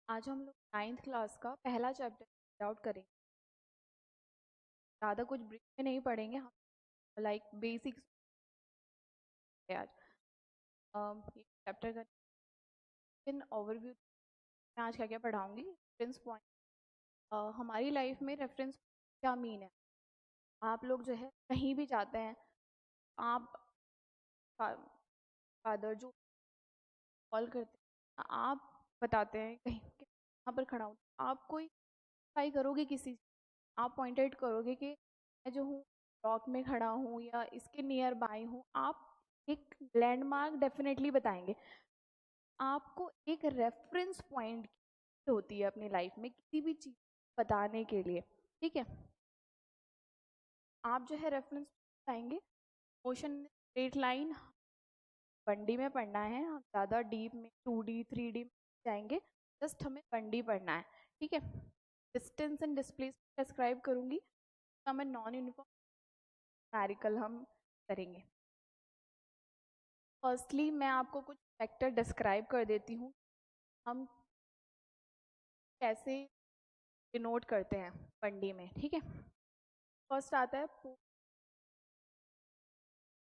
आज हम लोग 9th क्लास का पहला चैप्टर आउट करेंगे। ज़्यादा कुछ ब्रीफ में नहीं पढ़ेंगे हम, लाइक बेसिक्स है आज। ये चैप्टर का इन ओवरव्यू मैं आज क्या क्या पढ़ाऊंगी। रेफरेंस पॉइंट, हमारी लाइफ में रेफरेंस क्या मीन है। आप लोग जो है कहीं भी जाते हैं, आप फादर जो कॉल करते हैं, आप बताते हैं कहीं यहाँ पर खड़ा हूँ, आप कोई ट्राई करोगे किसी, आप पॉइंट आउट करोगे कि मैं जो हूँ रॉक में खड़ा हूँ या इसके नियर बाय हूँ। आप एक लैंडमार्क डेफिनेटली बताएंगे। आपको एक रेफरेंस पॉइंट होती है अपनी लाइफ में किसी भी चीज़ बताने के लिए, ठीक है। आप जो है रेफरेंस बताएंगे। मोशन स्ट्रेट लाइन 1D में पढ़ना है, हम ज़्यादा डीप में 2D 3D में जाएंगे, जस्ट हमें 1D पढ़ना है, ठीक है। डिस्टेंस एंड डिस्प्लेसमेंट डिस्क्राइब करूँगी, मैं नॉन यूनिफॉर्म न्यूमेरिकल हम करेंगे। फर्स्टली मैं आपको कुछ फैक्टर डिस्क्राइब कर देती हूँ, हम कैसे डिनोट करते हैं 1D में, ठीक है। फर्स्ट आता है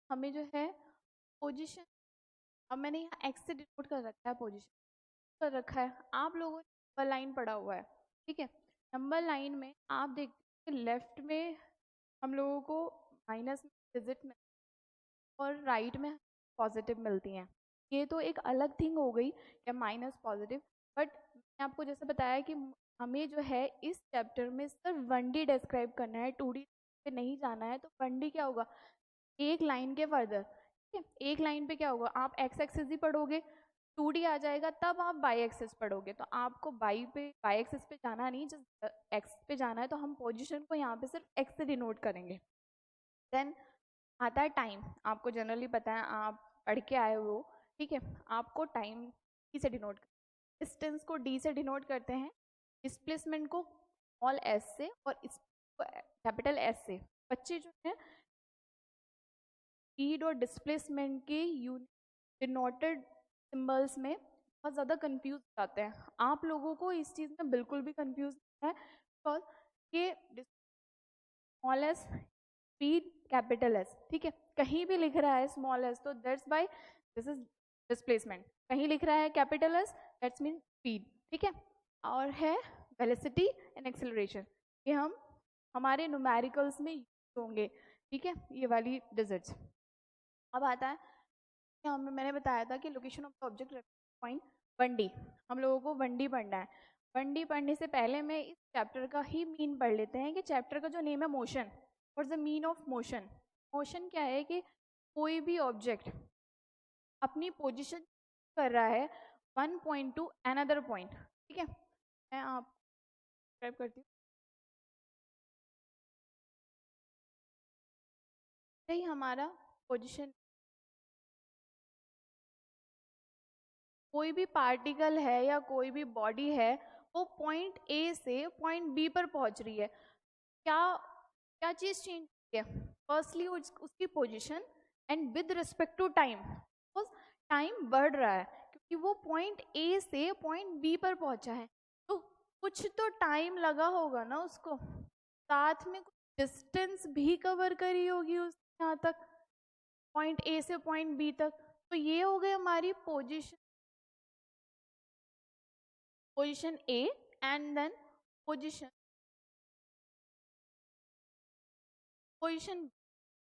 हमें जो है पोजीशन। अब मैंने यहाँ एक्स से डिनोट कर रखा है, पोजीशन कर रखा है। आप लोगों ने नंबर लाइन पढ़ा हुआ है, ठीक है। नंबर लाइन में आप देखते हैं लेफ्ट में हम लोगों को माइनस डिजिट में और राइट में पॉजिटिव मिलती हैं। ये तो एक अलग थिंग हो गई या माइनस पॉजिटिव, बट मैंने आपको जैसे बताया कि हमें जो है इस चैप्टर में सिर्फ 1D डिस्क्राइब करना है, 2D पे नहीं जाना है। तो 1D क्या होगा, एक लाइन के फर्दर, ठीक है। एक लाइन पे क्या होगा, आप एक्स एक्सिस ही पढ़ोगे, 2D आ जाएगा, तब आप बाई एक्सिस पढ़ोगे। तो आपको बाई एक्सिस पे जाना नहीं, जस्ट एक्स पे जाना है। तो हम पोजीशन को यहाँ पे सिर्फ एक्स से डिनोट करेंगे। देन आता है टाइम। आपको जनरली पता है, आप पढ़ के आए हो, ठीक है। आपको टाइम डी से डिनोट, डिस्टेंस को डी से डिनोट करते हैं, डिस्प्लेसमेंट को स्मॉल एस से और इसको कैपिटल एस से। बच्चे जो है स्पीड और डिस्प्लेसमेंट के डिनोटेड सिंबल्स में बहुत ज़्यादा कंफ्यूज जाते हैं। आप लोगों को इस चीज़ में बिल्कुल भी कंफ्यूज है, बिकॉज ये small S speed capital S, ठीक है। कहीं भी लिख रहा है स्मॉल एस तो that's by this is displacement, कहीं लिख रहा है capital S that's mean speed, ठीक है। और है वेलोसिटी एंड एक्सेलरेशन, ये हम हमारे न्यूमेरिकल्स में यूज होंगे, ठीक है, ये वाली डिजिट्स। अब आता है मैंने बताया था कि location of the object point 1D, हम लोगों को 1D पढ़ना है। 1D पढ़ने से पहले मैं इस चैप्टर का ही मीन पढ़ लेते हैं कि चैप्टर का जो नेम है motion, what's the mean of motion. Motion क्या है कि कोई भी ऑब्जेक्ट अपनी पोजीशन कर रहा है one point two another point, ठीक है। मैं आप डिस्क्राइब करती हूँ। यही हमारा पोजीशन, कोई भी पार्टिकल है या कोई भी बॉडी है, वो पॉइंट ए से पॉइंट बी पर पहुंच रही है। क्या क्या चीज़ चेंज हुई है, फर्स्टली उसकी position and with respect to time, time बढ़ रहा है क्योंकि वो पॉइंट ए से पॉइंट बी पर पहुंचा है। तो कुछ तो टाइम लगा होगा ना उसको, साथ में कुछ डिस्टेंस भी कवर करी होगी उस यहाँ तक, पॉइंट ए से पॉइंट बी तक। तो ये हो गई हमारी position A and then position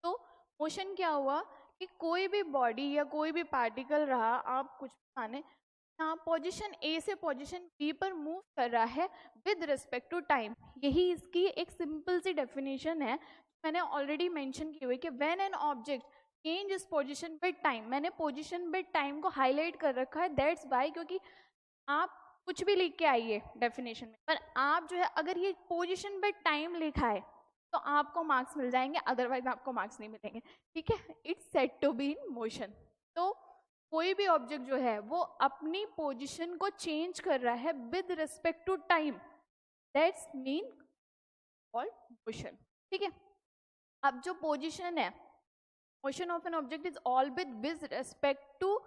तो मोशन क्या हुआ कि कोई भी बॉडी या कोई भी पार्टिकल रहा, आप कुछ माने यहाँ पोजीशन ए से पोजीशन बी पर मूव कर रहा है विद रिस्पेक्ट टू टाइम। यही इसकी एक सिंपल सी डेफिनेशन है, मैंने ऑलरेडी मेंशन की हुई कि when an object change is position with time. मैंने पोजीशन विद टाइम को हाईलाइट कर रखा है, दैट्स बाय, क्योंकि आप कुछ भी लिख के आइए डेफिनेशन में, पर आप जो है अगर ये पोजीशन विद टाइम लिखा है तो आपको मार्क्स मिल जाएंगे, अदरवाइज आपको मार्क्स नहीं मिलेंगे, ठीक है। It's said to be in motion. तो कोई भी ऑब्जेक्ट जो है वो अपनी पोजीशन को चेंज कर रहा है with respect to time, that's mean called motion, ठीक है। अब जो पोजीशन है, motion of an object is all with respect to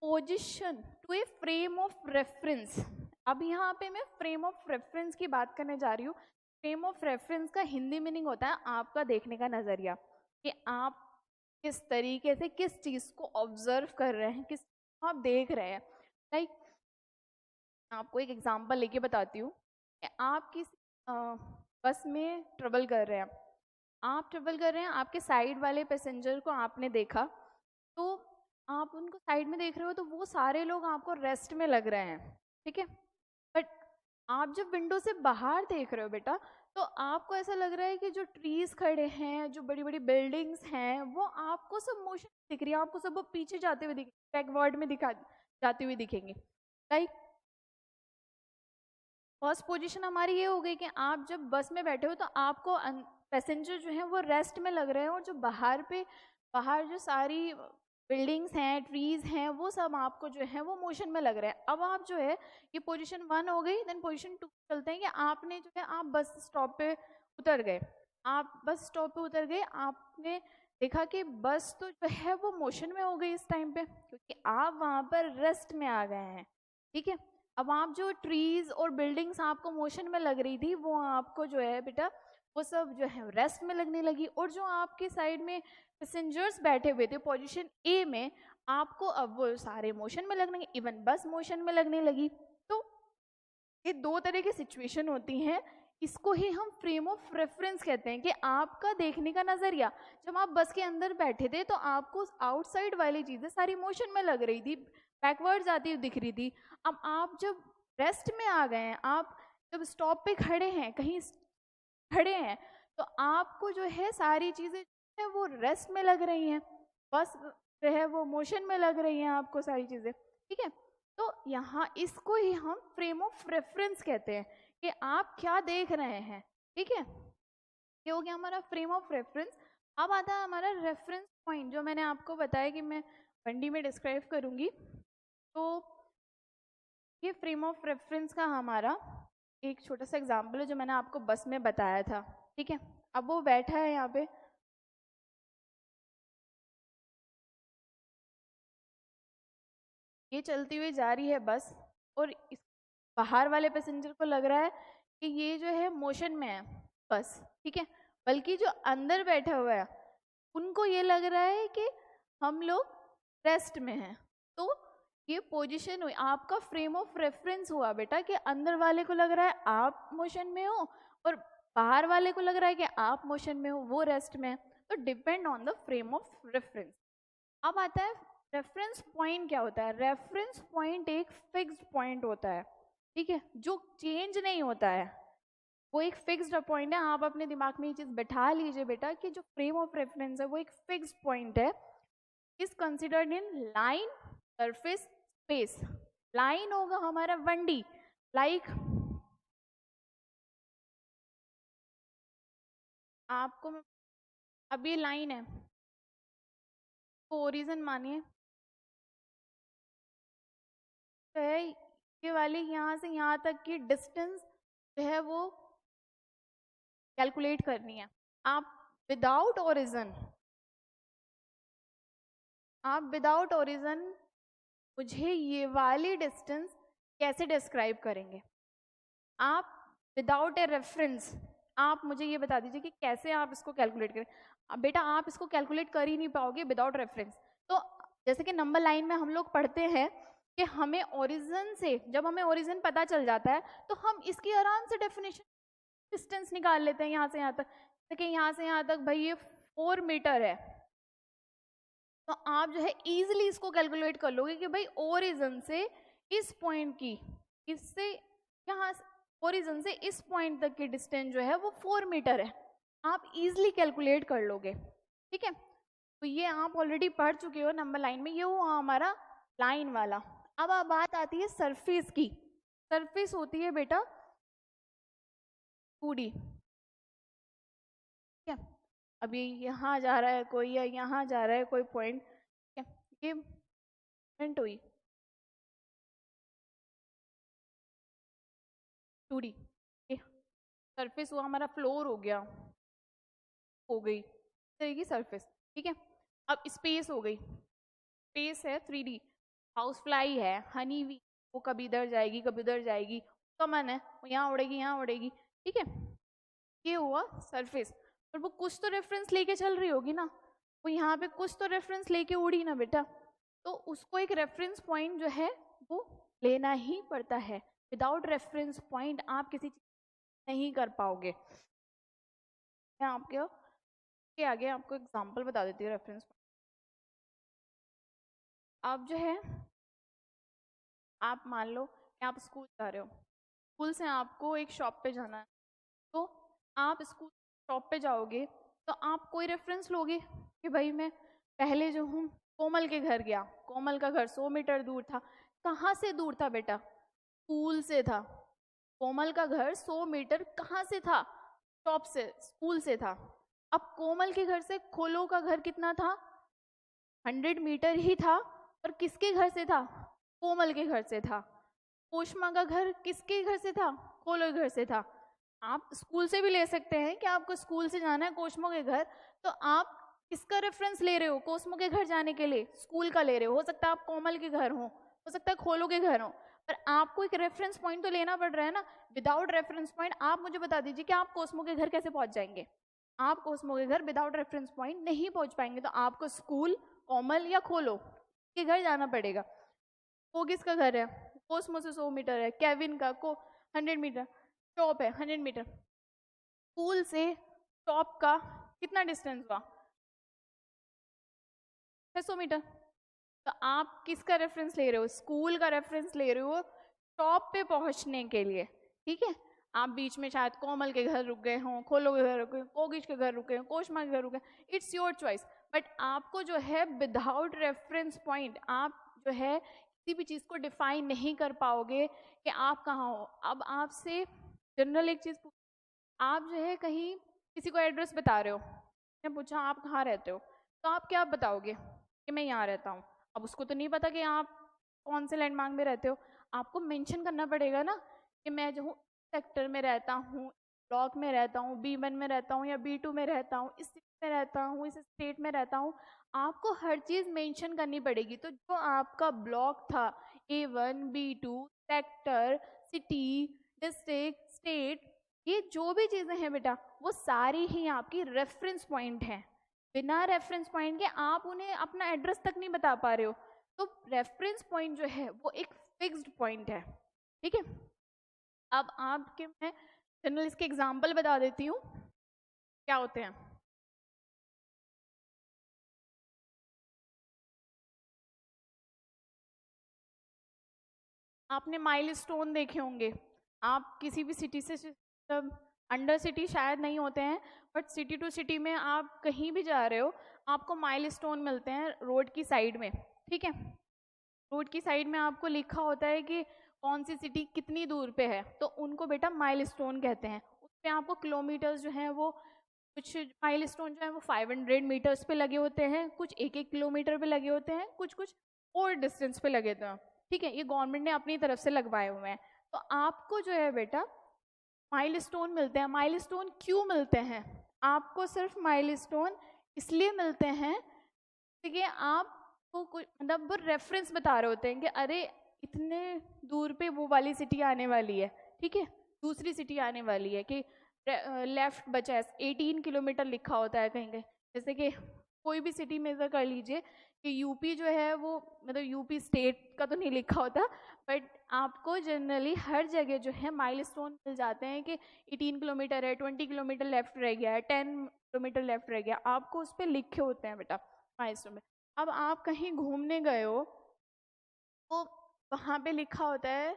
position to a frame of reference, अब यहाँ पे मैं फ्रेम ऑफ रेफरेंस की बात करने जा रही हूँ। फ्रेम ऑफ रेफरेंस का हिंदी मीनिंग होता है आपका देखने का नजरिया, कि आप किस तरीके से किस चीज को ऑब्जर्व कर रहे हैं, किस को आप देख रहे हैं। लाइक आपको एक एग्जांपल लेके बताती हूँ। आप किस बस में ट्रेवल कर रहे हैं, आप ट्रेवल कर रहे हैं, आपके साइड वाले पैसेंजर को आपने देखा, तो आप उनको साइड में देख रहे हो तो वो सारे लोग आपको रेस्ट में लग रहे हैं, ठीक है। बट आप जब विंडो से बाहर देख रहे हो बेटा, तो आपको ऐसा लग रहा है कि जो ट्रीज खड़े हैं, जो बड़ी बड़ी बिल्डिंग्स हैं, वो आपको सब मोशन दिख रही है, आपको सब वो पीछे जाते हुए दिख, बैकवर्ड में दिखा जाते हुए दिखेंगे। लाइक फर्स्ट पोजीशन हमारी ये हो गई कि आप जब बस में बैठे हो तो आपको पैसेंजर जो है वो रेस्ट में लग रहे हैं, और जो बाहर जो सारी बिल्डिंग्स हैं, ट्रीज हैं, वो सब आपको जो है वो मोशन में लग रहे हैं। अब आप जो है, ये पोजीशन 1 हो गई। देन पोजीशन 2 चलते हैं कि आपने जो है आप बस स्टॉप पे उतर गए, आप बस स्टॉप पे उतर गए, आपने देखा कि बस तो जो है वो मोशन में हो गई इस टाइम पे, क्योंकि आप वहां पर रेस्ट में आ गए हैं, ठीक है। अब आप जो ट्रीज और बिल्डिंग्स आपको मोशन में लग रही थी, वो आपको जो है बेटा वो सब जो है रेस्ट में लगने लगी, और जो आपके साइड में पैसेंजर्स बैठे हुए थे पोजीशन ए में, आपको अब वो सारे मोशन में लगने, इवन बस मोशन में लगने लगी। तो ये दो तरह की सिचुएशन होती हैं, इसको ही हम फ्रेम ऑफ रेफरेंस कहते हैं, कि आपका देखने का नजरिया, जब आप बस के अंदर बैठे थे तो आपको आउटसाइड वाली चीजें सारी मोशन में लग रही थी, बैकवर्ड जाती हुई दिख रही थी। अब आप जब रेस्ट में आ गए हैं, आप जब स्टॉप पे खड़े हैं, कहीं खड़े हैं, तो आपको जो है सारी चीजें जो है वो रेस्ट में लग रही हैं, बस जो है वो मोशन में लग रही हैं, आपको सारी चीजें, ठीक है। तो यहाँ इसको ही हम फ्रेम ऑफ रेफरेंस कहते हैं, कि आप क्या देख रहे हैं, ठीक है। ये हो गया हमारा फ्रेम ऑफ रेफरेंस। अब आता है हमारा रेफरेंस पॉइंट, जो मैंने आपको बताया कि मैं 1D में डिस्क्राइब करूंगी। तो ये फ्रेम ऑफ रेफरेंस का हमारा एक छोटा सा एग्जाम्पल है, जो मैंने आपको बस में बताया था, ठीक है। अब वो बैठा है यहाँ पे, ये चलती हुई जा रही है बस, और बाहर वाले पैसेंजर को लग रहा है कि ये जो है मोशन में है बस, ठीक है। बल्कि जो अंदर बैठा हुआ है, उनको ये लग रहा है कि हम लोग रेस्ट में हैं। तो ये पोजीशन हुई, आपका फ्रेम ऑफ रेफरेंस हुआ बेटा, कि अंदर वाले को लग रहा है आप मोशन में हो, और बाहर वाले को लग रहा है कि आप मोशन में हो, वो रेस्ट में है। तो depend on the frame of reference. अब आता है रेफरेंस पॉइंट क्या होता है। रेफरेंस पॉइंट एक फिक्स्ड पॉइंट होता है, ठीक है, जो चेंज नहीं होता है, वो एक फिक्स्ड पॉइंट है। आप अपने दिमाग में ये चीज बैठा लीजिए बेटा, कि जो फ्रेम ऑफ रेफरेंस है वो एक फिक्स्ड पॉइंट है, is considered in line, surface, space. Line होगा हमारा 1D, लाइक आपको अब ये लाइन है, तो ओरिजिन मानिए तो है, ये वाली यहाँ से यहाँ तक की डिस्टेंस जो है वो कैलकुलेट करनी है। आप विदाउट ओरिजिन, मुझे ये वाली डिस्टेंस कैसे डिस्क्राइब करेंगे। आप विदाउट ए रेफरेंस, आप मुझे ये बता दीजिए कि कैसे आप इसको कैलकुलेट करें। अब बेटा आप इसको कैलकुलेट कर ही नहीं पाओगे विदाउट रेफरेंस। तो जैसे कि नंबर लाइन में हम लोग पढ़ते हैं कि हमें ओरिजिन से, जब हमें ओरिजिन पता चल जाता है, तो हम इसकी आराम से डेफिनेशन डिस्टेंस निकाल लेते हैं यहाँ से यहाँ तक। देखिए यहाँ से यहाँ तक भाई ये 4 मीटर है, तो आप जो है इजीली इसको कैलकुलेट कर लोगे कि भाई ओरिजिन से इस पॉइंट की, इससे यहाँ ओरिजिन से इस पॉइंट तक की डिस्टेंस जो है वो 4 मीटर है। आप इजीली कैलकुलेट कर लोगे, ठीक है। तो ये आप ऑलरेडी पढ़ चुके हो नंबर लाइन में, ये हुआ हमारा लाइन वाला। अब बात आती है सरफेस की। सरफेस होती है बेटा 2D, ठीक है। अभी यहाँ जा रहा है कोई, या यहाँ जा रहा है कोई पॉइंट, ठीक है, ये मूवमेंट हुई 2D। सरफेस हुआ हमारा, फ्लोर हो गया, हो गई इस तरह की सरफेस, ठीक है। अब स्पेस हो गई, स्पेस है 3D, हाउस फ्लाई है, हनी वी, वो कभी इधर जाएगी कभी उधर जाएगी, उसका मन है वो यहाँ उड़ेगी यहाँ उड़ेगी, ठीक है। ये हुआ सरफेस, पर वो कुछ तो रेफरेंस लेके चल रही होगी ना, वो यहाँ पे कुछ तो रेफरेंस लेके उड़ी ना बेटा, तो उसको एक रेफरेंस पॉइंट जो है वो लेना ही पड़ता है। विदाउट रेफरेंस पॉइंट आप किसी चीज नहीं कर पाओगे। मैं आपके आगे आपको एग्जांपल बता देती हूँ रेफरेंस पॉइंट। आप जो है, आप मान लो कि आप स्कूल जा रहे हो, स्कूल से आपको एक शॉप पे जाना है, तो आप स्कूल शॉप पे जाओगे तो आप कोई रेफरेंस लोगे कि भाई मैं पहले जो हूँ कोमल के घर गया, कोमल का घर 100 मीटर दूर था। कहाँ से दूर था बेटा? स्कूल से था। कोमल का घर 100 मीटर कहाँ से था? शॉप से, स्कूल से था। अब कोमल के घर से खोलो का घर कितना था? 100 मीटर ही था, पर किसके घर से था? कोमल के घर से था। कोशमा का घर किसके घर से था? खोलो के घर से था। आप स्कूल से भी ले सकते हैं कि आपको स्कूल से जाना है कोस्मो के घर, तो आप किसका रेफरेंस ले रहे हो कोस्मो के घर जाने के लिए? स्कूल का ले रहे हो सकता है आप कोमल के घर हो सकता है खोलो के घर हो, पर आपको एक रेफरेंस पॉइंट तो लेना पड़ रहा है ना। विदाउट रेफरेंस पॉइंट आप मुझे बता दीजिए कि आप कोस्मो के घर कैसे पहुंच जाएंगे? आप कोस्मो के घर विदाउट रेफरेंस पॉइंट नहीं पहुंच पाएंगे, तो आपको स्कूल, कोमल या खोलो के घर जाना पड़ेगा। वो किसका घर है? कोस्मो से 100 मीटर है। केविन का को 100 मीटर, शॉप है 100 मीटर। स्कूल से शॉप का कितना डिस्टेंस हुआ? 600 मीटर। तो आप किसका रेफरेंस ले रहे हो? स्कूल का रेफरेंस ले रहे हो शॉप पे पहुंचने के लिए, ठीक है। आप बीच में शायद कोमल के घर रुक गए हों, खोलो के घर रुक गए, कोगिश के घर रुके, कोशमा के घर रुके, इट्स योर चॉइस। बट आपको जो है विदाउट रेफरेंस पॉइंट आप जो है किसी भी चीज़ को डिफाइन नहीं कर पाओगे कि आप कहाँ हो। अब आपसे जनरल एक चीज़, आप जो है कहीं किसी को एड्रेस बता रहे हो, मैं पूछा आप कहाँ रहते हो, तो आप क्या बताओगे कि मैं यहाँ रहता हूँ। अब उसको तो नहीं पता कि आप कौन से लैंडमार्क में रहते हो, आपको मेंशन करना पड़ेगा ना कि मैं जो हूँ सेक्टर में रहता हूँ, ब्लॉक में रहता हूँ, B1 में रहता हूँ या B2 में रहता हूँ, इस सिटी में रहता हूँ, इस स्टेट में रहता हूँ। आपको हर चीज़ मेंशन करनी पड़ेगी। तो जो आपका ब्लॉक था A1, B2, sector, city, district, state, ये जो भी चीज़ें हैं बेटा वो सारी ही आपकी रेफरेंस पॉइंट हैं। बिना रेफरेंस पॉइंट के आप उन्हें अपना एड्रेस तक नहीं बता पा रहे हो। तो रेफरेंस पॉइंट जो है वो एक फिक्स्ड पॉइंट है, ठीक है। अब आपके मैं जनरल इसके एग्जांपल बता देती हूँ क्या होते हैं। आपने माइलस्टोन देखे होंगे, आप किसी भी सिटी से अंडर सिटी शायद नहीं होते हैं, बट सिटी टू सिटी में आप कहीं भी जा रहे हो आपको माइलस्टोन मिलते हैं रोड की साइड में, ठीक है। रोड की साइड में आपको लिखा होता है कि कौन सी सिटी कितनी दूर पे है, तो उनको बेटा माइलस्टोन कहते हैं। उसमें आपको किलोमीटर्स जो हैं वो कुछ माइलस्टोन जो है वो 500 मीटर्स पे लगे होते हैं, कुछ 1-1 किलोमीटर पे लगे होते हैं, कुछ कुछ और डिस्टेंस पे लगे होते हैं, ठीक है। ये गवर्नमेंट ने अपनी तरफ से लगवाए हुए हैं। तो आपको जो है बेटा माइलस्टोन मिलते हैं। माइलस्टोन क्यों मिलते हैं? आपको सिर्फ माइलस्टोन इसलिए मिलते हैं कि आपको कुछ मतलब वो रेफरेंस बता रहे होते हैं कि अरे इतने दूर पे वो वाली सिटी आने वाली है, ठीक है, दूसरी सिटी आने वाली है, कि लेफ्ट बचा है 18 किलोमीटर लिखा होता है कहीं कहीं। जैसे कि कोई भी सिटी मेजर कर लीजिए कि यूपी जो है वो मतलब यूपी स्टेट का तो नहीं लिखा होता, बट आपको जनरली हर जगह जो है माइलस्टोन मिल जाते हैं कि 18 किलोमीटर है, 20 किलोमीटर लेफ्ट रह गया है, 10 किलोमीटर लेफ्ट रह गया, आपको उस पर लिखे होते हैं बेटा माइलस्टोन में। अब आप कहीं घूमने गए हो तो वहाँ पे लिखा होता है,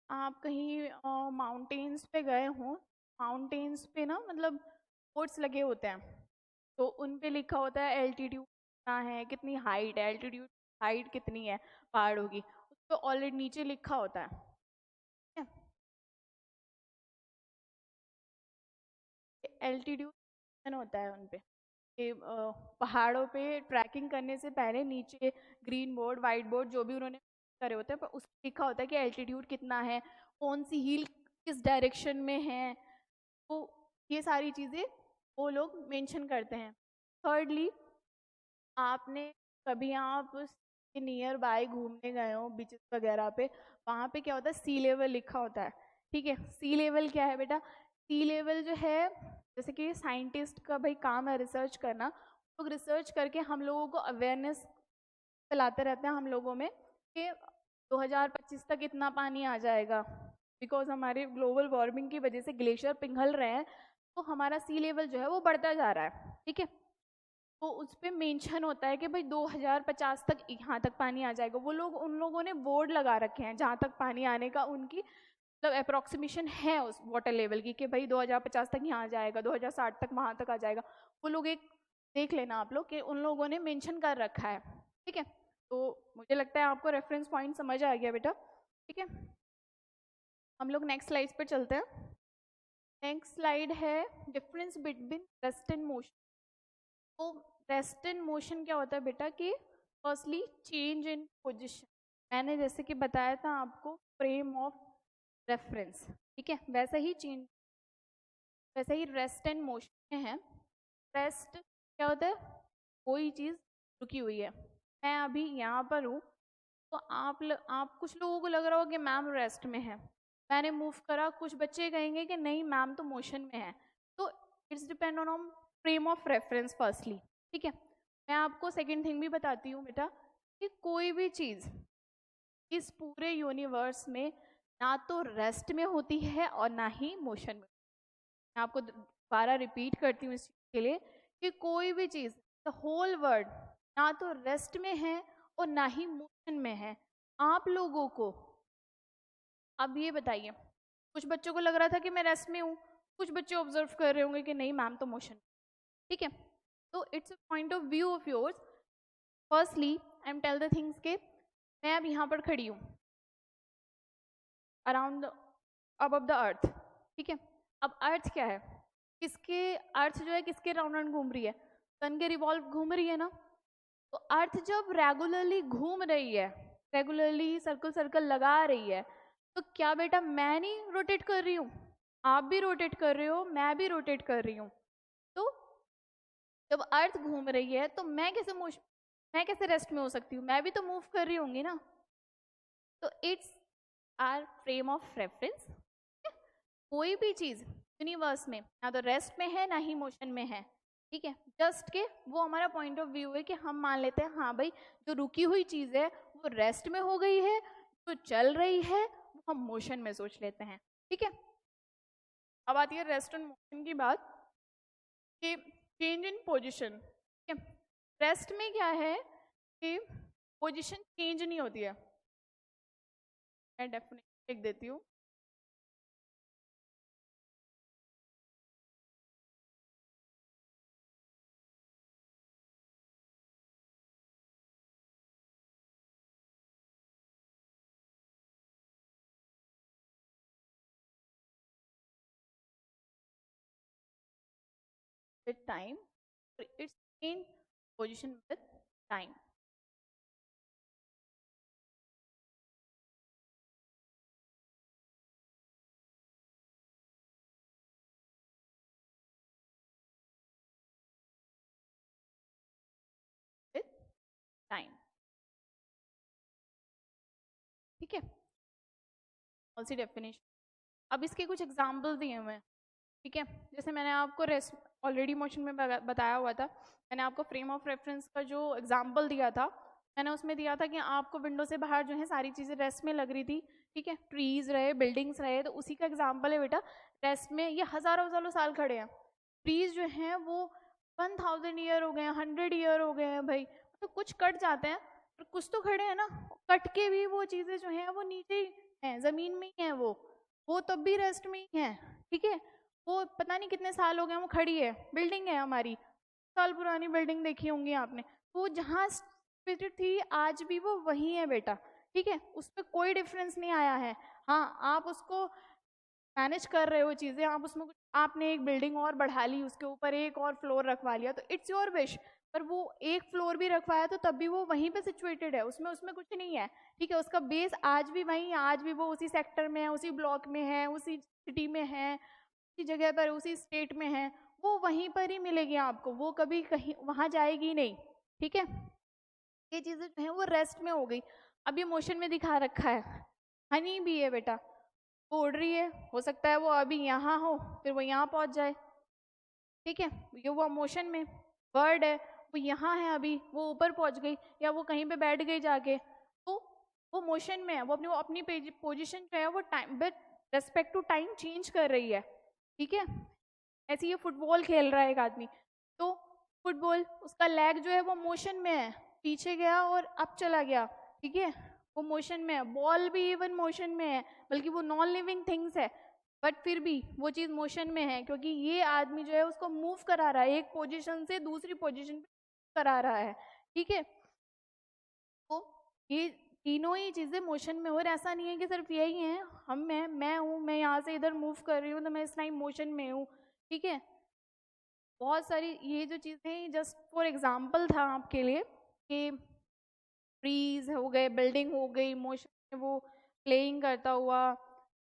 आप कहीं माउंटेन्स पे गए हो, माउंटेन्स पे ना मतलब बोर्ड्स लगे होते हैं, तो उन पे लिखा होता है एल्टीट्यूड कितना है, कितनी हाइट है, एल्टीट्यूड हाइट कितनी है पहाड़ों की, उस पर ऑलरेडी नीचे लिखा होता है, ठीक है। एल्टीट्यूड होता है उन पे कि पहाड़ों पे ट्रैकिंग करने से पहले नीचे ग्रीन बोर्ड, वाइट बोर्ड जो भी उन्होंने करे होते हैं, पर उस लिखा होता है कि एल्टीट्यूड कितना है, कौन सी हिल किस डायरेक्शन में है, तो ये सारी चीज़ें वो लोग मेंशन करते हैं। थर्डली, आपने कभी आप नियर बाय घूमने गए हो बीचेस वगैरह पे, वहाँ पे क्या होता है, सी लेवल लिखा होता है। ठीक है, सी लेवल क्या है बेटा? सी लेवल जो है, जैसे कि साइंटिस्ट का भाई काम है रिसर्च करना, लोग रिसर्च करके हम लोगों को अवेयरनेस फैलाते रहते हैं हम लोगों में कि 2025 तक इतना पानी आ जाएगा, बिकॉज हमारे ग्लोबल वार्मिंग की वजह से ग्लेशियर पिघल रहे हैं, तो हमारा सी लेवल जो है वो बढ़ता जा रहा है। ठीक है, तो उस पर मेंशन होता है कि भाई 2050 तक यहाँ तक पानी आ जाएगा। वो लोग, उन लोगों ने बोर्ड लगा रखे हैं जहाँ तक पानी आने का उनकी मतलब अप्रोक्सीमेशन है उस वाटर लेवल की, कि भाई 2050 तक यहाँ आ जाएगा, 2060 तक वहाँ तक आ जाएगा। वो लोग एक देख लेना आप लोग कि उन लोगों ने मेंशन कर रखा है। ठीक है, तो मुझे लगता है आपको रेफरेंस पॉइंट समझ आ गया बेटा। ठीक है, हम लोग नेक्स्ट स्लाइड पर चलते हैं। नेक्स्ट स्लाइड है difference between rest and motion. तो रेस्ट एंड मोशन क्या होता है बेटा कि फर्स्टली चेंज इन पोजिशन, मैंने जैसे कि बताया था आपको फ्रेम ऑफ रेफरेंस। ठीक है, वैसे ही चेंज, वैसे ही रेस्ट एंड मोशन में है। रेस्ट क्या होता है? कोई चीज़ रुकी हुई है, मैं अभी यहाँ पर हूँ, तो आप कुछ लोगों को लग रहा हो कि मैम रेस्ट में है, मैंने मूव करा, कुछ बच्चे कहेंगे कि नहीं मैम तो मोशन में है। तो it's depend on frame of reference firstly. ठीक है, मैं आपको सेकेंड थिंग भी बताती हूँ बेटा कि कोई भी चीज़ इस पूरे यूनिवर्स में ना तो रेस्ट में होती है और ना ही मोशन में। मैं आपको दोबारा रिपीट करती हूँ इस चीज़ के लिए कि कोई भी चीज़, द होल वर्ल्ड, ना तो रेस्ट में है और ना ही मोशन में है। आप लोगों को अब ये बताइए, कुछ बच्चों को लग रहा था कि मैं रेस्ट में हूँ, कुछ बच्चे ऑब्जर्व कर रहे होंगे कि नहीं मैम तो मोशन। ठीक है, तो it's a point of view of yours. Firstly I am tell the things के मैं अब यहाँ पर खड़ी हूँ अराउंड अबव द अर्थ। ठीक है, अब अर्थ क्या है, किसके, अर्थ जो है किसके राउंड राउंड घूम रही है? सन के रिवॉल्व घूम रही है ना। तो अर्थ जब रेगुलरली घूम रही है, रेगुलरली सर्कल सर्कल लगा रही है, तो क्या बेटा मैं नहीं रोटेट कर रही हूँ? आप भी रोटेट कर रहे हो, मैं भी रोटेट कर रही हूँ। तो जब अर्थ घूम रही है तो मैं कैसे रेस्ट में हो सकती हूँ? मैं भी तो मूव कर रही होंगी ना। तो it's our frame of reference. कोई भी चीज यूनिवर्स में ना तो रेस्ट में है ना ही मोशन में है। ठीक है, जस्ट के वो हमारा पॉइंट ऑफ व्यू है कि हम मान लेते हैं हाँ भाई जो रुकी हुई चीज है वो रेस्ट में हो गई है, जो चल रही है वो हम मोशन में सोच लेते हैं। ठीक है, अब आती है रेस्ट एंड मोशन की बात कि चेंज इन पोजिशन। ठीक है, रेस्ट में क्या है कि पोजिशन चेंज नहीं होती है। मैं डेफिनेशन लिख देती हूँ। with time, it's in position with time. With time. ठीक है, कौन सी डेफिनेशन? अब इसके कुछ एग्जाम्पल दिए हुए हैं। ठीक है, जैसे मैंने आपको रेस्ट ऑलरेडी मोशन में बताया हुआ था, मैंने आपको फ्रेम ऑफ रेफरेंस का जो एग्जाम्पल दिया था, मैंने उसमें दिया था कि आपको विंडो से बाहर जो है सारी चीज़ें रेस्ट में लग रही थी। ठीक है, ट्रीज रहे, बिल्डिंग्स रहे, तो उसी का एग्जाम्पल है बेटा रेस्ट में। ये हज़ारों हज़ारों साल खड़े हैं। ट्रीज जो हैं वो 1000 ईयर हो गए हैं, 100 ईयर हो गए हैं भाई, तो कुछ कट जाते हैं पर कुछ तो खड़े हैं ना। कट के भी वो चीज़ें जो हैं वो नीचे ही हैं, ज़मीन में ही हैं, वो तब भी रेस्ट में ही हैं। ठीक है, वो पता नहीं कितने साल हो गए वो खड़ी है। बिल्डिंग है हमारी, साल पुरानी बिल्डिंग देखी होंगी आपने, वो जहाँ स्थित थी आज भी वो वही है बेटा। ठीक है, उसमें कोई डिफरेंस नहीं आया है। हाँ, आप उसको मैनेज कर रहे हो चीज़ें, आप उसमें कुछ, आपने एक बिल्डिंग और बढ़ा ली, उसके ऊपर एक और फ्लोर रखवा लिया, तो इट्स योर विश। पर वो एक फ्लोर भी रखवाया तो तब भी वो वहीं पे सिचुएटेड है, उसमें उसमें कुछ नहीं है। ठीक है, उसका बेस आज भी वहीं, आज भी वो उसी सेक्टर में है, उसी ब्लॉक में है, उसी सिटी में है, उसी जगह पर, उसी स्टेट में है, वो वहीं पर ही मिलेगी आपको, वो कभी कहीं वहाँ जाएगी नहीं। ठीक है, ये चीजें जो है वो रेस्ट में हो गई। अब ये मोशन में दिखा रखा है, हनी भी है बेटा, वो उड़ रही है, हो सकता है वो अभी यहाँ हो फिर वो यहाँ पहुंच जाए, ठीक है, ये वो मोशन में। बर्ड है, वो यहाँ है अभी वो ऊपर पहुंच गई, या वो कहीं पे बैठ गई जाके, तो वो मोशन में है, वो अपनी पोजीशन जो है वो time with respect to time change कर रही है, ठीक है। ऐसे ये फुटबॉल खेल रहा है एक आदमी, तो फुटबॉल उसका लेग जो है वो मोशन में है, पीछे गया और अब चला गया, ठीक है, वो मोशन में है। बॉल भी इवन मोशन में है, बल्कि वो नॉन लिविंग थिंग्स है, बट फिर भी वो चीज मोशन में है, क्योंकि ये आदमी जो है उसको मूव करा रहा है, एक पोजीशन से दूसरी पोजीशन पे करा रहा है, ठीक है। तो ये तीनों ही चीजें मोशन में हो, और ऐसा नहीं है कि सिर्फ यही है, मैं हूँ, मैं यहाँ से इधर मूव कर रही हूँ तो मैं इस टाइम मोशन में हूँ, ठीक है। बहुत सारी ये जो चीज़ें जस्ट फॉर एग्जांपल था आपके लिए, कि ट्रीज हो गए, बिल्डिंग हो गई, मोशन में वो प्लेइंग करता हुआ,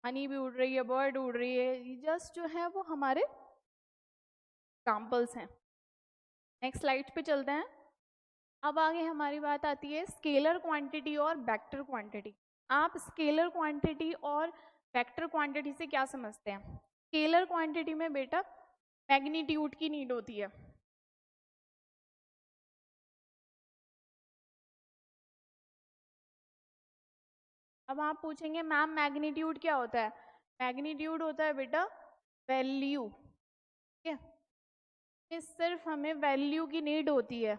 हनी भी उड़ रही है, बर्ड उड़ रही है, ये जस्ट जो है वो हमारे एग्जाम्पल्स हैं। नेक्स्ट स्लाइड पे चलते हैं। अब आगे हमारी बात आती है स्केलर क्वांटिटी और वेक्टर क्वांटिटी। आप स्केलर क्वांटिटी और वेक्टर क्वांटिटी से क्या समझते हैं? स्केलर क्वांटिटी में बेटा मैग्नीट्यूड की नीड होती है। अब आप पूछेंगे मैम मैग्नीट्यूड क्या होता है? मैग्नीट्यूड होता है बेटा वैल्यू, ठीक है, ये सिर्फ हमें वैल्यू की नीड होती है।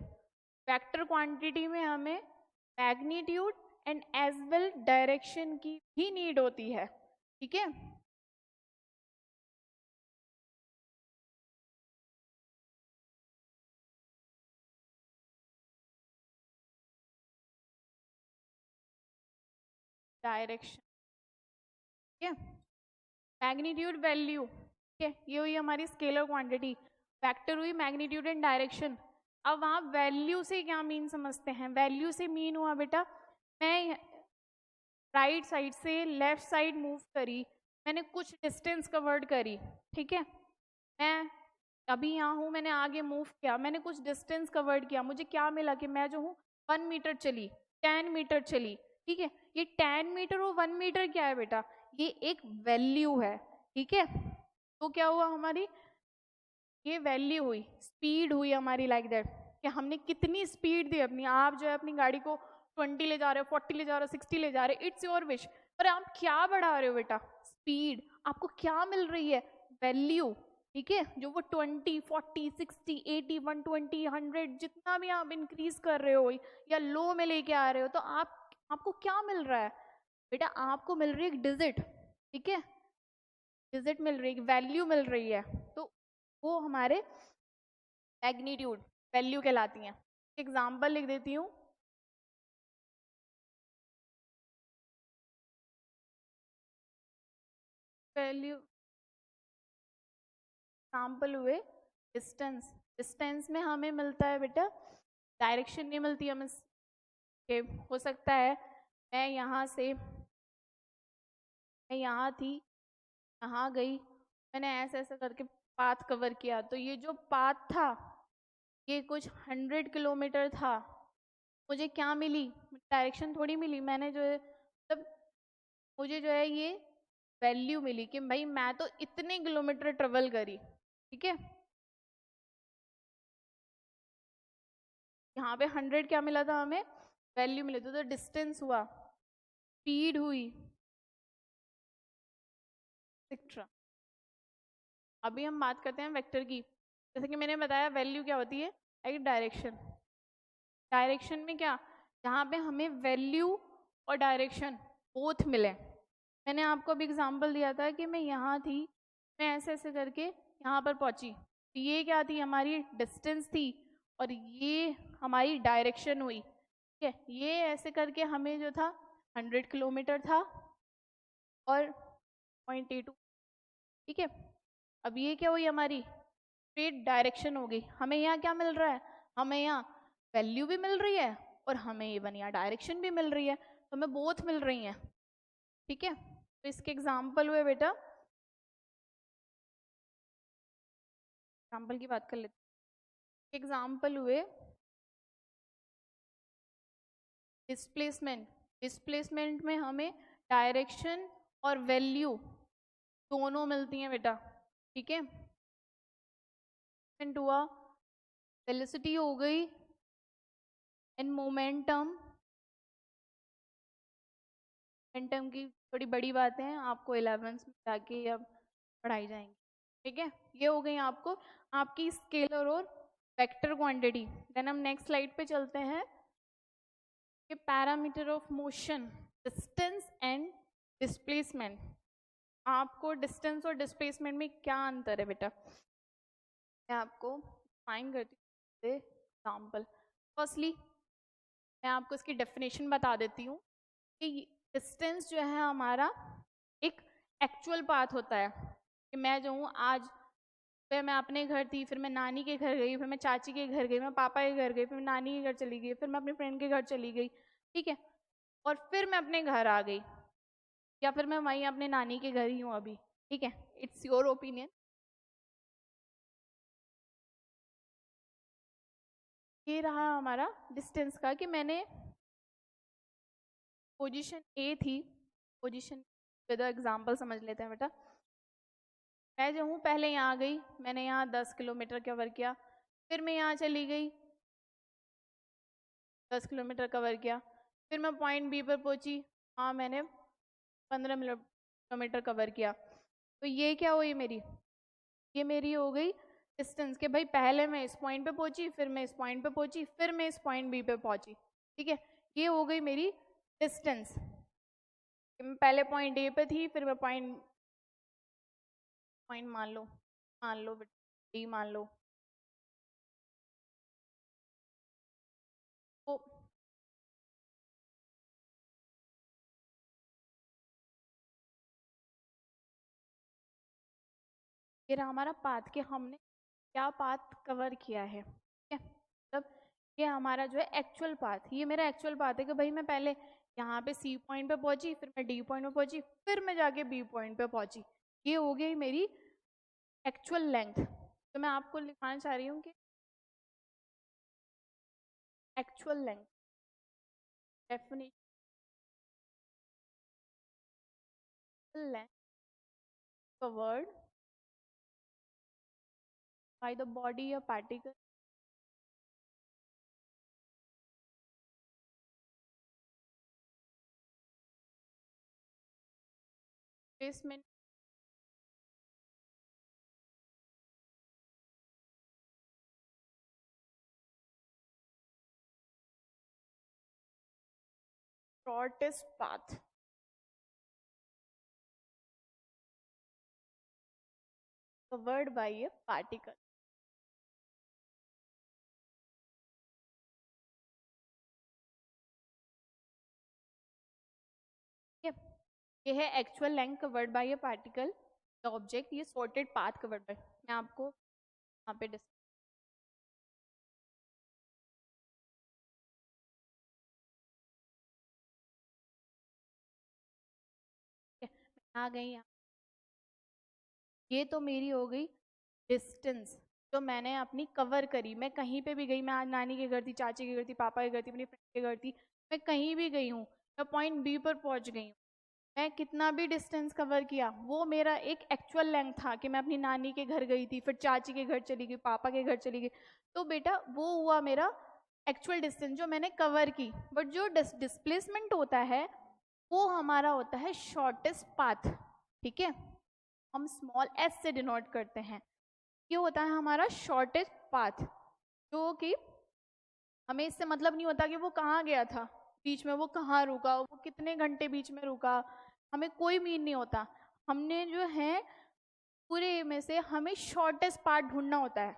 वेक्टर क्वांटिटी में हमें magnitude and as well direction की भी नीड होती है, ठीक है। डायरेक्शन, ठीक है, मैग्नीट्यूड वैल्यू, ठीक है, ये हुई हमारी स्केलर क्वांटिटी। वेक्टर हुई मैग्नीट्यूड एंड डायरेक्शन। अब आप वैल्यू से क्या मीन समझते हैं? वैल्यू से मीन हुआ बेटा, मैं राइट साइड से लेफ्ट साइड मूव करी, मैंने कुछ डिस्टेंस कवर्ड करी, ठीक है, मैं अभी यहाँ हूँ, मैंने आगे मूव किया, मैंने कुछ डिस्टेंस कवर्ड किया, मुझे क्या मिला कि मैं जो हूँ 1 मीटर चली, 10 मीटर चली, ठीक है। ये 10 मीटर और 1 मीटर क्या है बेटा? ये एक वैल्यू है, ठीक है। तो क्या हुआ हमारी, ये वैल्यू हुई, स्पीड हुई हमारी, लाइक दैट, कि हमने कितनी स्पीड दी अपनी। आप जो है अपनी गाड़ी को 20 ले जा रहे हो, 40 ले जा रहे हो, 60 ले जा रहे हो, इट्स योर विश, पर आप क्या बढ़ा रहे हो बेटा? स्पीड। आपको क्या मिल रही है? वैल्यू, ठीक है। जो वो 20, 40, 60, 80, 120, 100 जितना भी आप इंक्रीज कर रहे हो या लो में लेके आ रहे हो, तो आपको क्या मिल रहा है बेटा? आपको मिल रही है एक डिजिट, ठीक है, डिजिट मिल रही है, वैल्यू मिल रही है, तो वो हमारे मैग्नीट्यूड वैल्यू कहलाती हैं। एग्जाम्पल लिख देती हूँ, वैल्यू एग्जाम्पल हुए डिस्टेंस। डिस्टेंस में हमें मिलता है बेटा डायरेक्शन नहीं मिलती हमें, कि हो सकता है मैं यहाँ से, मैं यहाँ थी, यहाँ गई, मैंने ऐसे ऐसे करके पाथ कवर किया, तो ये जो पाथ था ये कुछ 100 किलोमीटर था, मुझे क्या मिली? डायरेक्शन थोड़ी मिली, मैंने जो है मतलब मुझे जो है ये वैल्यू मिली कि भाई मैं तो इतने किलोमीटर ट्रेवल करी, ठीक है। यहाँ पे 100 क्या मिला था हमें? वैल्यू मिली, तो डिस्टेंस हुआ, स्पीड हुई, एक्सेट्रा। अभी हम बात करते हैं वेक्टर की। जैसे कि मैंने बताया वैल्यू क्या होती है, एक डायरेक्शन। डायरेक्शन में क्या, जहाँ पे हमें वैल्यू और डायरेक्शन बोथ मिले। मैंने आपको अभी एग्जांपल दिया था कि मैं यहाँ थी, मैं ऐसे ऐसे करके यहाँ पर पहुँची, तो ये क्या थी? हमारी डिस्टेंस थी, और ये हमारी डायरेक्शन हुई, ठीक है। ये ऐसे करके हमें जो था 100 किलोमीटर था और 0.82, ठीक है। अब ये क्या हुई हमारी स्ट्रेट डायरेक्शन हो गई। हमें यहाँ क्या मिल रहा है? हमें यहाँ वैल्यू भी मिल रही है और हमें इवन यहाँ डायरेक्शन भी मिल रही है, तो हमें बोथ मिल रही हैं, ठीक है। तो इसके एग्जाम्पल हुए बेटा, एग्जाम्पल की बात कर लेते हैं। एग्जाम्पल हुए डिस्प्लेसमेंट, डिस्प्लेसमेंट में हमें डायरेक्शन और वैल्यू दोनों मिलती हैं बेटा, ठीक है। हुआ, वेलोसिटी हो गई एंड मोमेंटम, मोमेंटम की थोड़ी बड़ी बातें हैं, आपको 11th में जाके अब पढ़ाई जाएंगी, ठीक है। ये हो गई आपको आपकी स्केलर और वेक्टर क्वांटिटी। देन हम नेक्स्ट स्लाइड पे चलते हैं कि parameter of motion, distance and displacement. आपको डिस्टेंस और डिस्प्लेसमेंट में क्या अंतर है बेटा, मैं आपको फाइन करती हूँ एग्जाम्पल। फर्स्टली मैं आपको इसकी डेफिनेशन बता देती हूँ कि डिस्टेंस जो है हमारा एक एक्चुअल पाथ होता है कि मैं जो हूँ आज फिर मैं अपने घर थी, फिर मैं नानी के घर गई, फिर मैं चाची के घर गई, मैं पापा के घर गई, फिर मैं नानी के घर चली गई, फिर मैं अपने फ्रेंड के घर चली गई, ठीक है, और फिर मैं अपने घर आ गई, या फिर मैं वहीं अपने नानी के घर ही हूँ अभी, ठीक है। It's your opinion. ये रहा हमारा डिस्टेंस का कि मैंने पोजीशन ए थी, पोजीशन विद एग्जांपल समझ लेते हैं बेटा। मैं जो हूँ पहले यहाँ गई, मैंने यहाँ 10 किलोमीटर कवर किया, फिर मैं यहाँ चली गई 10 किलोमीटर कवर किया, फिर मैं पॉइंट बी पर पहुँची, हाँ मैंने 15 किलोमीटर कवर किया। तो ये क्या हुई मेरी, ये मेरी हो गई डिस्टेंस के भाई पहले मैं इस पॉइंट पे पहुंची, फिर मैं इस पॉइंट पे पहुंची, फिर मैं इस पॉइंट बी पे पहुंची, ठीक है। ये हो गई मेरी डिस्टेंस। मैं पहले पॉइंट ए पे थी, फिर मैं पॉइंट पॉइंट मान लो डी मान लो, तो ये रहा हमारा पाथ कि हमने क्या पाथ कवर किया है, ठीक है। मतलब ये हमारा जो है एक्चुअल पाथ, ये मेरा एक्चुअल पाथ है कि भाई मैं पहले यहाँ पे सी पॉइंट पे पहुंची, फिर मैं डी पॉइंट पे पहुंची, फिर मैं जाके बी पॉइंट पे पहुंची। ये हो गई मेरी एक्चुअल लेंथ। तो मैं आपको लिखाना चाह रही हूँ कि actual length definition length covered by the body या particle displacement shortest path covered by a particle। ठीक है, ये है actual length covered by a particle the object, ये सॉर्टेड पाथ कवर्ड बाय। मैं आपको यहाँ पे आ गई यहाँ, ये तो मेरी हो गई डिस्टेंस जो मैंने अपनी कवर करी। मैं कहीं पे भी गई, मैं आज नानी के घर थी, चाची के घर थी, पापा के घर थी, अपनी फ्रेंड के घर थी, मैं कहीं भी गई हूँ, मैं पॉइंट बी पर पहुंच गई हूँ, मैं कितना भी डिस्टेंस कवर किया वो मेरा एक एक्चुअल लेंथ था कि मैं अपनी नानी के घर गई थी, फिर चाची के घर चली गई, पापा के घर चली गई, तो बेटा वो हुआ मेरा एक्चुअल डिस्टेंस जो मैंने कवर की। बट जो डिस्प्लेसमेंट होता है वो हमारा होता है शॉर्टेस्ट पाथ, ठीक है, हम स्मॉल एस से डिनोट करते हैं। ये होता है हमारा शॉर्टेस्ट पाथ, जो कि हमें इससे मतलब नहीं होता कि वो कहाँ गया था, बीच में वो कहाँ रुका, वो कितने घंटे बीच में रुका, हमें कोई मीन नहीं होता। हमने जो है पूरे में से हमें शॉर्टेस्ट पार्ट ढूंढना होता है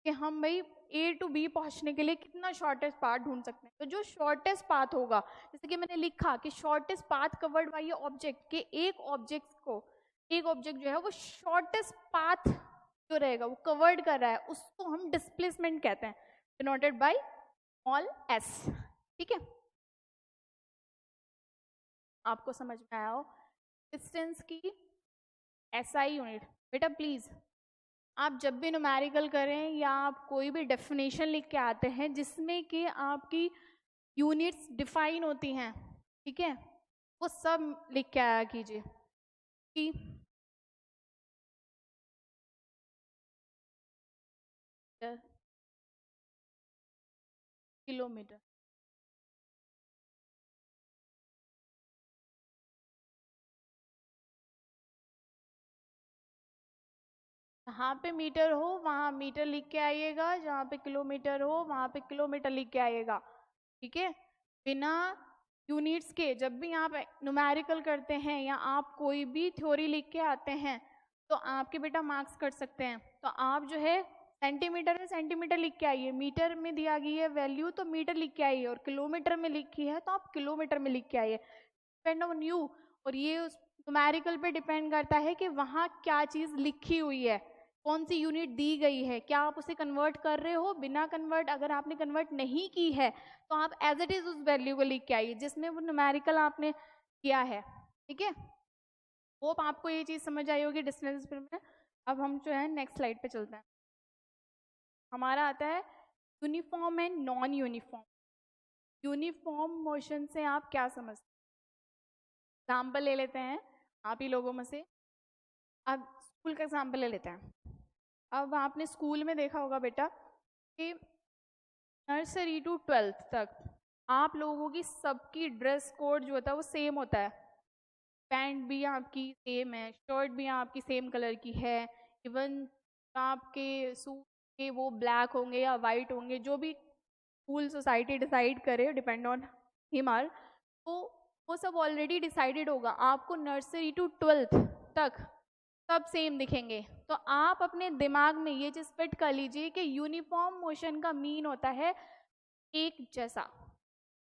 कि हम भाई ए टू बी पहुंचने के लिए कितना शॉर्टेस्ट पाथ ढूंढ सकते हैं। तो जो शॉर्टेस्ट पाथ होगा, जैसे कि मैंने लिखा कि shortest path covered by object, के एक ऑब्जेक्ट जो है वो शॉर्टेस्ट पाथ जो रहेगा वो कवर्ड कर रहा है, उसको हम डिस्प्लेसमेंट कहते हैं, डिनोटेड बाय स्मॉल एस, ठीक है। आपको समझ में आया हो डिस्टेंस की एसआई यूनिट। बेटा प्लीज आप जब भी न्यूमेरिकल करें या आप कोई भी डेफिनेशन लिख के आते हैं जिसमें कि आपकी यूनिट्स डिफाइन होती हैं, ठीक है, वो सब लिख के आया कीजिए कि किलोमीटर। जहाँ पे मीटर हो वहाँ मीटर लिख के आइएगा, जहाँ पे किलोमीटर हो वहाँ पे किलोमीटर लिख के आइएगा, ठीक है। बिना यूनिट्स के जब भी आप न्यूमेरिकल करते हैं या आप कोई भी थ्योरी लिख के आते हैं तो आपके बेटा मार्क्स कट सकते हैं। तो आप जो है सेंटीमीटर में सेंटीमीटर लिख के आइए, मीटर में दिया गई है वैल्यू तो मीटर लिख के आइए, और किलोमीटर में लिखी है तो आप किलोमीटर में लिख के आइए, डिपेंड ऑन यू। और ये उस न्यूमेरिकल पे डिपेंड करता है कि वहाँ क्या चीज़ लिखी हुई है, कौन सी यूनिट दी गई है, क्या आप उसे कन्वर्ट कर रहे हो। बिना कन्वर्ट, अगर आपने कन्वर्ट नहीं की है तो आप एज इट इज उस वैल्यू को लिख के आइए जिसमें वो न्यूमेरिकल आपने किया है, ठीक है। होप आपको ये चीज़ समझ आई होगी डिस्टेंस में। अब हम जो है नेक्स्ट स्लाइड पे चलते हैं। हमारा आता है uniform and non uniform. Uniform motion से आप क्या समझते हैं? एग्जाम्पल ले लेते हैं आप ही लोगों में से। अब स्कूल का एग्जाम्पल ले लेते हैं। अब आपने स्कूल में देखा होगा बेटा कि नर्सरी टू ट्वेल्थ तक आप लोगों की सबकी ड्रेस कोड जो होता है वो सेम होता है। पैंट भी आपकी सेम है, शर्ट भी आपकी सेम कलर की है, इवन आपके सूट के वो ब्लैक होंगे या वाइट होंगे, जो भी स्कूल सोसाइटी डिसाइड करे, डिपेंड ऑन हिमार, तो वो सब ऑलरेडी डिसाइडेड होगा। आपको नर्सरी टू ट्वेल्थ तक सब सेम दिखेंगे। तो आप अपने दिमाग में ये चीज़ फिट कर लीजिए कि यूनिफॉर्म मोशन का मीन होता है एक जैसा,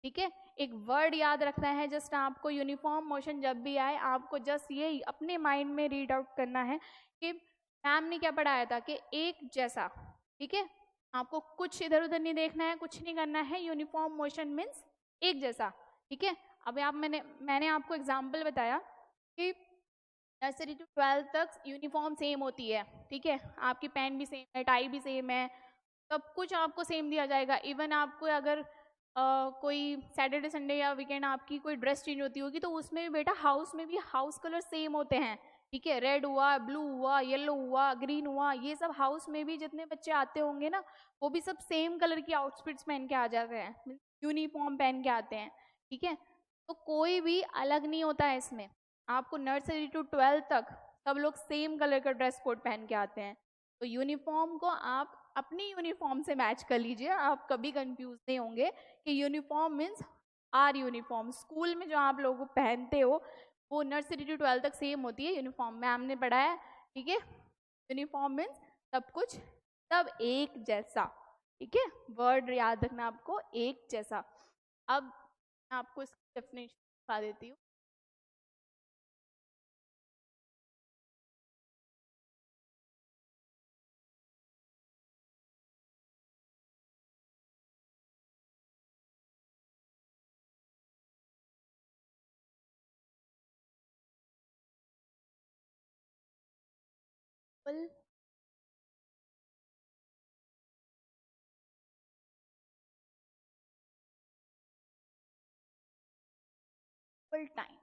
ठीक है। एक वर्ड याद रखना है जस्ट आपको, यूनिफॉर्म मोशन जब भी आए आपको जस्ट ये अपने माइंड में रीड आउट करना है कि मैम ने क्या पढ़ाया था कि एक जैसा, ठीक है। आपको कुछ इधर उधर नहीं देखना है, कुछ नहीं करना है, यूनिफॉर्म मोशन मीन्स एक जैसा, ठीक है। अभी आप मैंने आपको एग्जाम्पल बताया कि नर्सरी टू ट्वेल्थ तक यूनिफॉर्म सेम होती है, ठीक है। आपकी पेन भी सेम है, टाई भी सेम है, सब कुछ आपको सेम दिया जाएगा। इवन आपको अगर कोई सैटरडे संडे या वीकेंड आपकी कोई ड्रेस चेंज होती होगी तो उसमें भी बेटा हाउस में भी हाउस कलर सेम होते हैं, ठीक है। रेड हुआ, ब्लू हुआ, येलो हुआ, ग्रीन हुआ, ये सब हाउस में भी जितने बच्चे आते होंगे ना वो भी सब सेम कलर की आउटफिट्स पहन के आ जाते हैं, यूनिफॉर्म पहन के आते हैं, ठीक है। तो कोई भी अलग नहीं होता है इसमें। आपको नर्सरी टू ट्वेल्थ तक सब लोग सेम कलर का ड्रेस कोड पहन के आते हैं। तो यूनिफॉर्म को आप अपनी यूनिफॉर्म से मैच कर लीजिए, आप कभी कंफ्यूज नहीं होंगे कि uniform means are uniform. School में जो आप लोग पहनते हो वो नर्सरी टू ट्वेल्थ तक सेम होती है यूनिफॉर्म, मैम ने पढ़ाया, ठीक है। यूनिफॉर्म मीन्स सब कुछ सब एक जैसा, ठीक है। वर्ड याद रखना आपको, एक जैसा। अब मैं आपको इसकी डेफिनेशन बता देती हूँ। Full full time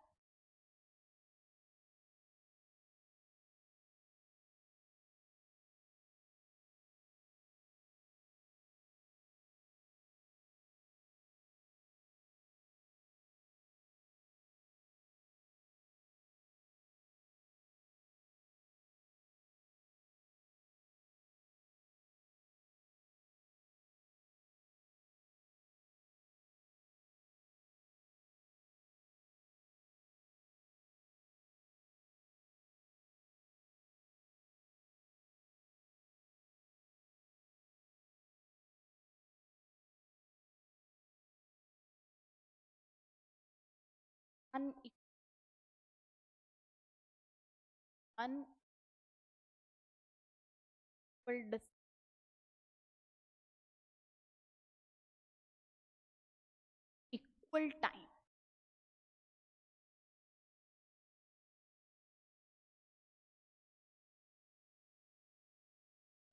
unequal equal time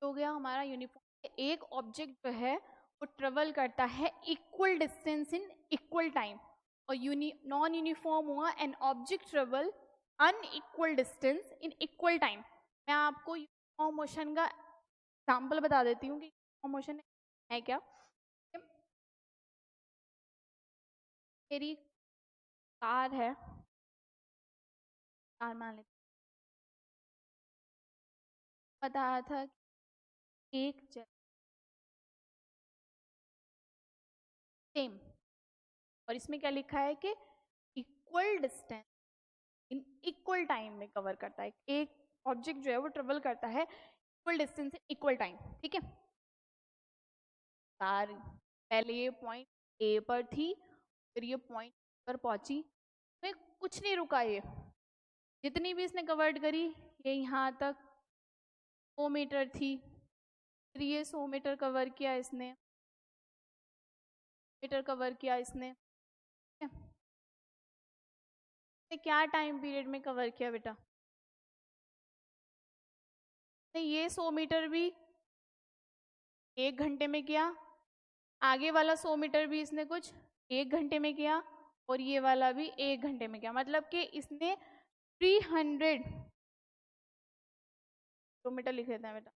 हो गया हमारा यूनिफॉर्म। एक ऑब्जेक्ट जो है वो ट्रेवल करता है equal distance in equal time, और नॉन यूनिफॉर्म हुआ an object travel unequal distance in equal time. मैं आपको यूनिफॉर्म मोशन का एग्जाम्पल बता देती हूँ कि यूनिफॉर्म मोशन है क्या। मेरी कार है, कार मान लेते बताया था कि एक सेम, और इसमें क्या लिखा है कि equal distance in equal time में कवर करता है। एक ऑब्जेक्ट जो है वो ट्रेवल करता है equal distance in equal time, ठीक है। कार पहले ये पॉइंट ए पर थी, फिर ये पॉइंट पर पहुंची, में कुछ नहीं रुका, ये जितनी भी इसने कवर्ड करी ये यहाँ तक 100 मीटर थी, फिर ये 100 मीटर कवर किया इसने, मीटर कवर किया इसने, क्या टाइम पीरियड में कवर किया बेटा? ये 100 मीटर भी 1 घंटे में किया, आगे वाला 100 मीटर भी इसने कुछ 1 घंटे में किया, और ये वाला भी 1 घंटे में किया। मतलब कि इसने 300 किलोमीटर लिख लेते हैं बेटा,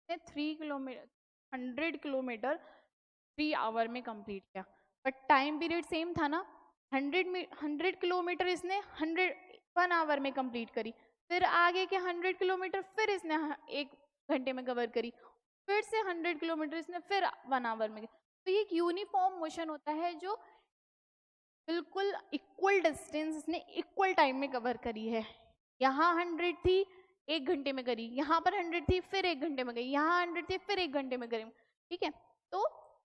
100 किलोमीटर 3 आवर में कंप्लीट किया, बट टाइम पीरियड सेम था ना। 100 किलोमीटर इसने 1 आवर में कंप्लीट करी, फिर आगे के 100 किलोमीटर फिर इसने 1 घंटे में कवर करी, फिर से 100 किलोमीटर इसने फिर 1 आवर में। तो ये एक यूनिफॉर्म मोशन होता है जो बिल्कुल इक्वल डिस्टेंस इसने इक्वल टाइम में कवर करी है। यहाँ 100 थी 1 घंटे में करी, यहाँ पर 100 थी फिर 1 घंटे में गई, यहाँ 100 थी फिर 1 घंटे में करी, ठीक है। तो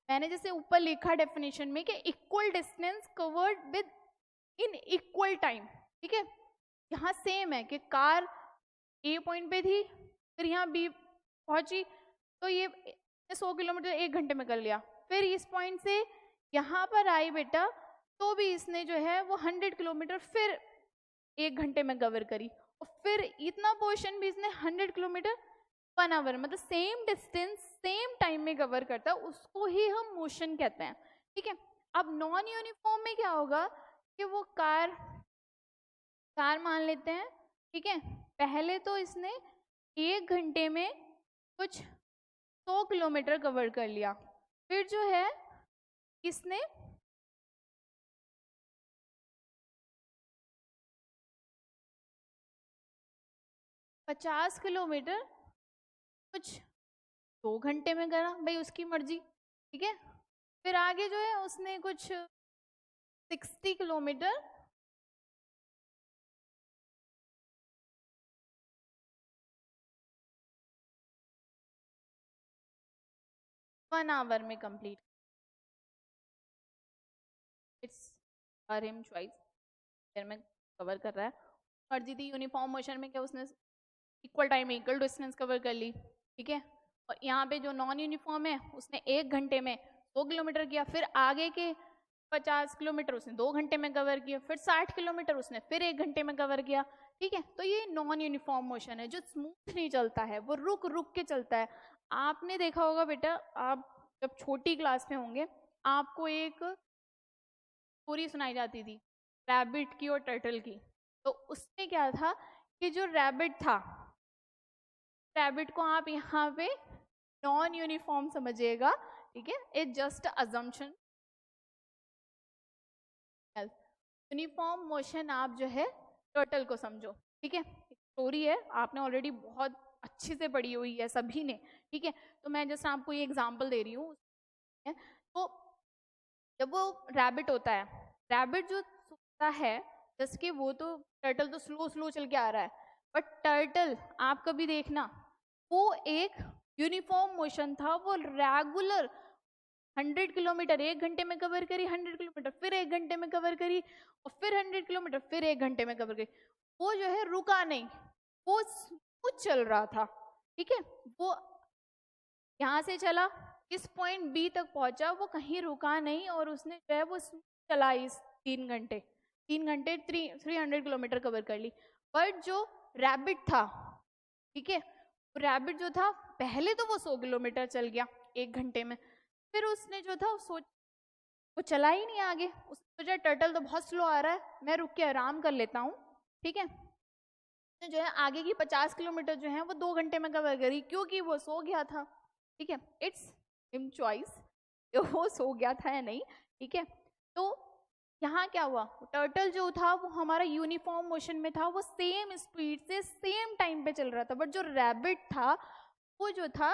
मैंने जैसे ऊपर लिखा डेफिनेशन में कि equal distance covered with in equal time, ठीक है। यहाँ सेम है कि कार ए पॉइंट पे थी, फिर यहाँ बी पहुंची, तो ये 100 किलोमीटर 1 घंटे में कर लिया, फिर इस पॉइंट से यहाँ पर आई बेटा, तो भी इसने जो है वो 100 किलोमीटर फिर 1 घंटे में कवर करी, और फिर इतना पोर्शन भी इसने 100 किलोमीटर 1 आवर, मतलब सेम डिस्टेंस सेम टाइम में कवर करता है, उसको ही हम मोशन कहते हैं, ठीक है। अब नॉन यूनिफॉर्म में क्या होगा कि वो कार मान लेते हैं, ठीक है। पहले तो इसने 1 घंटे में कुछ 100 किलोमीटर कवर कर लिया, फिर जो है इसने 50 किलोमीटर कुछ 2 घंटे में करा, भाई उसकी मर्जी, ठीक है। फिर आगे जो है उसने कुछ 60 किलोमीटर 1 आवर में complete, it's for him choice, फिर में कवर कर रहा है, मर्जी थी। यूनिफॉर्म मोशन में क्या उसने इक्वल टाइम में इक्वल डिस्टेंस कवर कर ली, ठीक है। और यहाँ पे जो नॉन यूनिफॉर्म है उसने 1 घंटे में 100 किलोमीटर किया, फिर आगे के 50 किलोमीटर उसने 2 घंटे में कवर किया, फिर 60 किलोमीटर उसने फिर 1 घंटे में कवर किया, ठीक है। तो ये नॉन यूनिफॉर्म मोशन है जो स्मूथ नहीं चलता है, वो रुक रुक के चलता है। आपने देखा होगा बेटा, आप जब छोटी क्लास में होंगे आपको एक स्टोरी सुनाई जाती थी रैबिट की और टर्टल की। तो उसमें क्या था कि जो रैबिट था, रैबिट को आप यहाँ पे नॉन यूनिफॉर्म समझिएगा, ठीक है, it just assumption. Uniform motion आप जो है टर्टल को समझो, ठीक है। स्टोरी है, आपने ऑलरेडी बहुत अच्छे से पढ़ी हुई है सभी ने, ठीक है। तो मैं जस्ट आपको ये एग्जांपल दे रही हूँ। तो जब वो रैबिट होता है, रैबिट जो सोचता है जैसे कि वो तो टर्टल तो स्लो स्लो चल के आ रहा है, बट टर्टल आप कभी देखना वो एक यूनिफॉर्म मोशन था, वो रेगुलर 100 किलोमीटर 1 घंटे में कवर करी, 100 किलोमीटर फिर 1 घंटे में कवर करी, और फिर 100 किलोमीटर फिर 1 घंटे में कवर करी। वो जो है रुका नहीं, वो स्मूथ चल रहा था, ठीक है। वो यहाँ से चला, इस पॉइंट बी तक पहुंचा, वो कहीं रुका नहीं, और उसने जो है वो चला इस 3 घंटे 300 किलोमीटर कवर कर ली। बट जो रैबिट था, ठीक है, रैबिट जो था पहले तो वो 100 किलोमीटर चल गया 1 घंटे में, फिर उसने जो था वो चला ही नहीं आगे। उसने सोचा टर्टल तो बहुत स्लो आ रहा है, मैं रुक के आराम कर लेता हूँ, ठीक है। जो है आगे की 50 किलोमीटर जो है वो 2 घंटे में कवर करी, क्योंकि वो सो गया था, ठीक है। इट्स हिम चॉइस वो सो गया था या नहीं, ठीक है। तो यहाँ क्या हुआ, टर्टल जो था वो हमारा यूनिफॉर्म मोशन में था, वो सेम स्पीड से सेम टाइम पे चल रहा था। बट जो रैबिट था वो जो था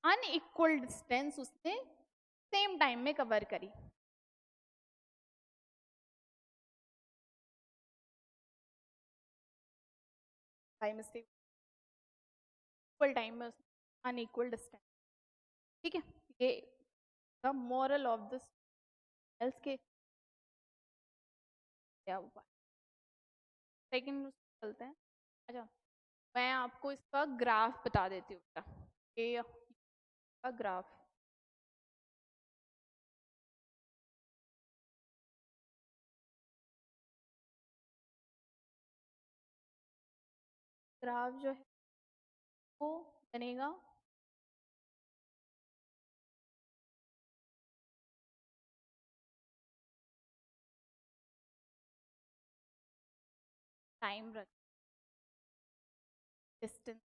अनइक्वल डिस्टेंस उसने सेम टाइम में कवर करी। बाय मिस्टेक इक्वल टाइम में उसने अनइक्वल डिस्टेंस, ठीक है। ये the moral of this else के क्या हुआ। सेकंड चलते हैं। अच्छा, मैं आपको इसका ग्राफ बता देती हूँ, ये का ग्राफ। ग्राफ जो है वो बनेगा टाइम रख डिस्टेंस,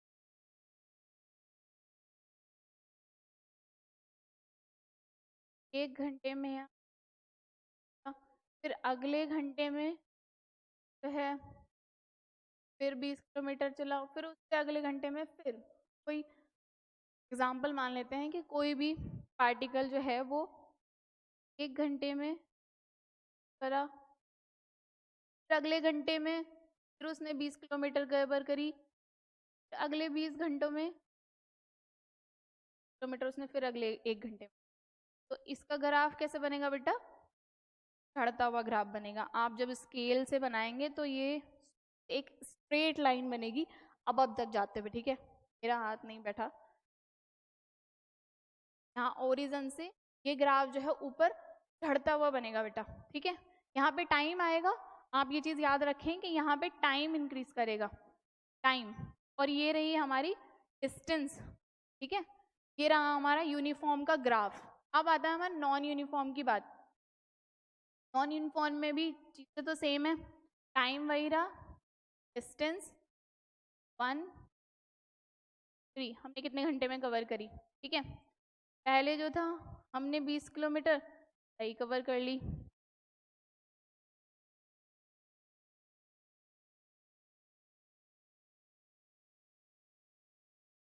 एक घंटे में है, फिर अगले घंटे में जो है फिर 20 किलोमीटर चला, फिर उससे अगले घंटे में फिर कोई एग्जाम्पल मान लेते हैं कि कोई भी पार्टिकल जो है वो 1 घंटे में करा, फिर अगले घंटे में फिर उसने 20 किलोमीटर कवर करी, अगले 20 घंटों में किलोमीटर उसने फिर अगले 1 घंटे में। तो इसका ग्राफ कैसे बनेगा बेटा, चढ़ता हुआ ग्राफ बनेगा। आप जब स्केल से बनाएंगे तो ये एक स्ट्रेट लाइन बनेगी अब तक जाते हुए, ठीक है। मेरा हाथ नहीं बैठा, यहाँ ओरिजिन से ये ग्राफ जो है ऊपर चढ़ता हुआ बनेगा बेटा, ठीक है। यहाँ पे टाइम आएगा, आप ये चीज याद रखें कि यहाँ पे टाइम इंक्रीज करेगा, टाइम, और ये रही हमारी डिस्टेंस, ठीक है। ये रहा हमारा यूनिफॉर्म का ग्राफ। अब आता है हमारा नॉन यूनिफॉर्म की बात। नॉन यूनिफॉर्म में भी चीजें तो सेम है, टाइम वही रहा, डिस्टेंस 1 3, हमने कितने घंटे में कवर करी, ठीक है। पहले जो था हमने 20 किलोमीटर सही कवर कर ली,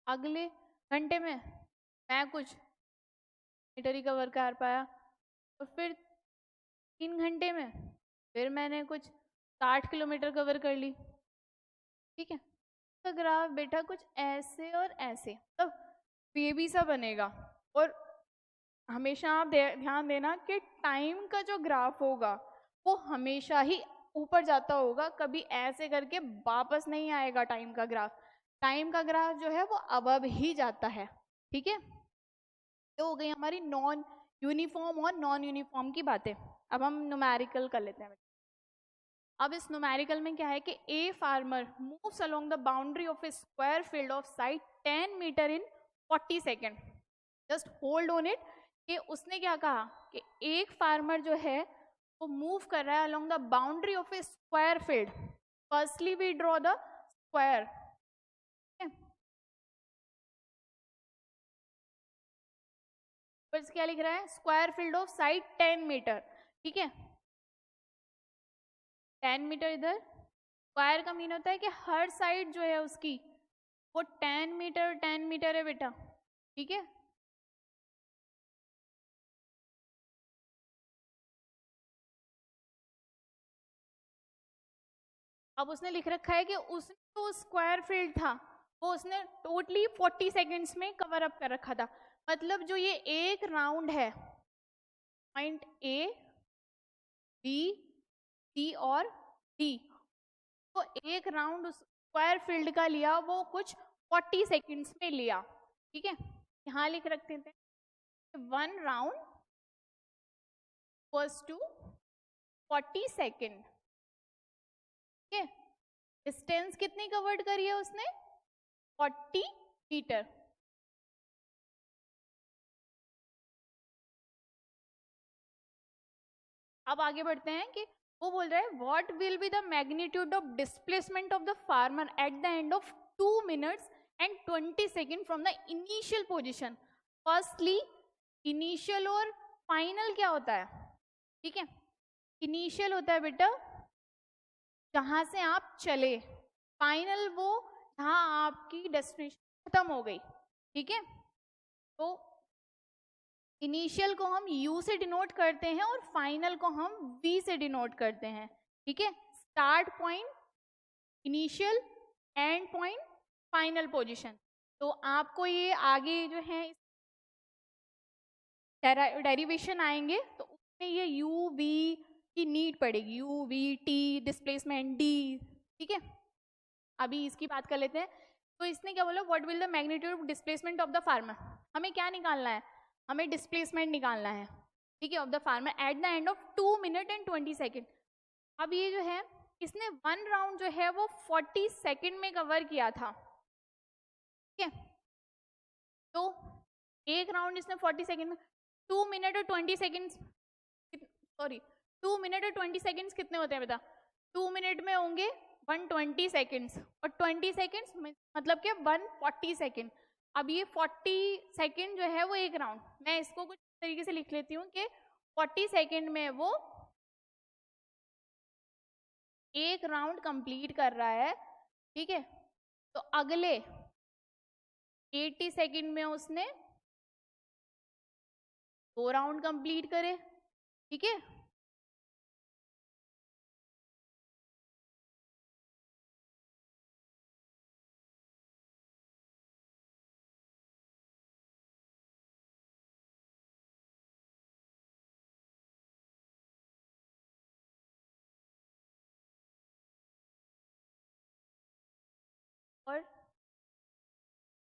अगले घंटे में मैं कुछ मीटर ही कवर कर पाया, और फिर 3 घंटे में फिर मैंने कुछ 60 किलोमीटर कवर कर ली, ठीक है। तो ग्राफ बेटा कुछ ऐसे और ऐसे, मतलब बेबी सा बनेगा। और हमेशा आप ध्यान देना कि टाइम का जो ग्राफ होगा वो हमेशा ही ऊपर जाता होगा, कभी ऐसे करके वापस नहीं आएगा टाइम का ग्राफ। टाइम का ग्राफ जो है वो अब ही जाता है, ठीक है। तो हो गई हमारी नॉन यूनिफॉर्म और नॉन यूनिफॉर्म की बातें। अब हम न्यूमेरिकल कर लेते हैं। अब इस न्यूमेरिकल में क्या है कि a farmer moves along the boundary of a square field of side 10 metre in 40 second. Just hold on it कि उसने क्या कहा कि एक फार्मर जो है वो मूव कर रहा है along the boundary of a square field. Firstly we draw the square, क्या लिख रहा है, square field of side 10 metre, ठीक है। 10 मीटर इधर, स्क्वायर का मीन होता है कि हर साइड जो है उसकी वो 10 मीटर है बेटा, ठीक है। अब उसने लिख रखा है कि उसने तो स्क्वायर फील्ड था वो उसने टोटली 40 सेकेंड्स में कवर अप कर रखा था। मतलब जो ये एक राउंड है पॉइंट ए, बी, सी और डी। तो एक राउंड स्क्वायर फील्ड का लिया वो कुछ 40 सेकेंड्स में लिया, ठीक है। यहाँ लिख रखते थे 1 राउंड was to 40 सेकेंड, ठीक है। डिस्टेंस कितनी कवर्ड करी है उसने? 40 मीटर। अब आगे बढ़ते हैं कि वो बोल रहा है what will be the magnitude of displacement of the farmer at the end of 2 minutes and 20 seconds from the initial position. Firstly initial और फाइनल क्या होता है, ठीक है। इनिशियल होता है बेटा जहां से आप चले, फाइनल वो जहां आपकी डेस्टिनेशन खत्म हो गई, ठीक है। तो इनिशियल को हम U से डिनोट करते हैं और फाइनल को हम V से डिनोट करते हैं, ठीक है। Start point initial, and point final position. तो आपको ये आगे जो है डेरिवेशन आएंगे तो उसमें ये U V की नीड पड़ेगी, U V T displacement D, ठीक है। अभी इसकी बात कर लेते हैं। तो इसने क्या बोला, what will the magnitude of displacement of the farmer. हमें क्या निकालना है, हमें डिस्प्लेसमेंट निकालना है, ठीक है, of the farmer at the end of 2 minutes and 20 seconds। अब ये जो है इसने 1 राउंड जो है वो 40 सेकेंड में कवर किया था, ठीक है। तो एक राउंड इसने 40 सेकेंड में, 2 minutes और 20 seconds, सॉरी 2 minutes और 20 seconds कितने होते हैं बेटा? 2 minutes में होंगे 120 seconds और 20 seconds मतलब क्या 140 सेकेंड। अब ये 40 सेकेंड जो है वो एक राउंड, मैं इसको कुछ तरीके से लिख लेती हूँ कि 40 सेकेंड में वो एक राउंड कंप्लीट कर रहा है, ठीक है। तो अगले 80 सेकेंड में उसने 2 राउंड कंप्लीट करे, ठीक है। और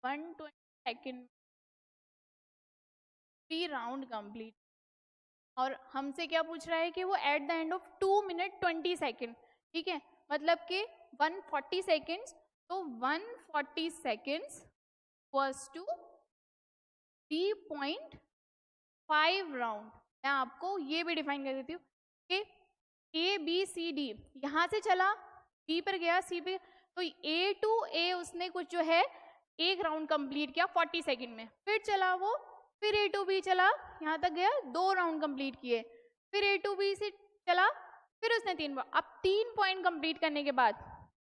120 सेकेंड 3 राउंड कंप्लीट। और हमसे क्या पूछ रहा है कि वो at the end of 2 minutes 20 seconds, ठीक है। मतलब कि 140 सेकेंड्स, तो 140 सेकेंड्स was to 3.5 राउंड। मैं आपको ये भी डिफाइन कर देती हूँ कि ABCD यहाँ से चला, B पर गया, C पे, तो A to A उसने कुछ जो है एक राउंड कंप्लीट किया 40 सेकेंड में, फिर चला वो, फिर A to B चला, यहाँ तक गया, 2 राउंड कंप्लीट किए, फिर A to B से चला, फिर उसने 3 बार। अब 3 पॉइंट कंप्लीट करने के बाद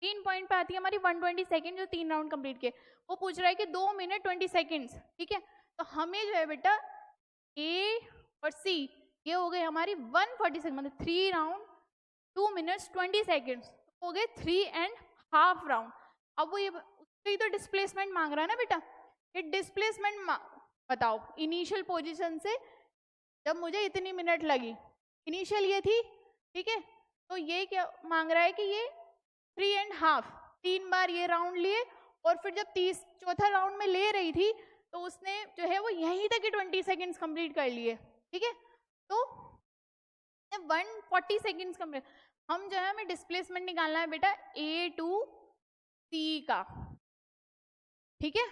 3 पॉइंट पे आती है हमारी 120 सेकेंड जो 3 राउंड कंप्लीट किए। वो पूछ रहा है कि 2 minutes 20 seconds, ठीक है। तो हमें जो है बेटा A और C ये हो गए हमारी 140 सेकेंड, मतलब 3 राउंड 2 minutes 20 seconds हो गए 3.5 राउंड। अब वो ये उसकी तो डिस्प्लेसमेंट मांग रहा है ना बेटा, ये डिस्प्लेसमेंट बताओ इनिशियल पोजीशन से जब मुझे इतनी मिनट लगी, इनिशियल ये थी, ठीक है। तो ये क्या मांग रहा है कि ये 3.5, 3 बार ये राउंड लिए, और फिर जब चौथा राउंड में ले रही थी तो उसने जो है वो यहीं तक 20 सेकेंड्स कंप्लीट कर लिए, ठीक है। तो 140 सेकेंड्स कंप्लीट, हम जो है हमें डिस्प्लेसमेंट निकालना है बेटा A to C का, ठीक है,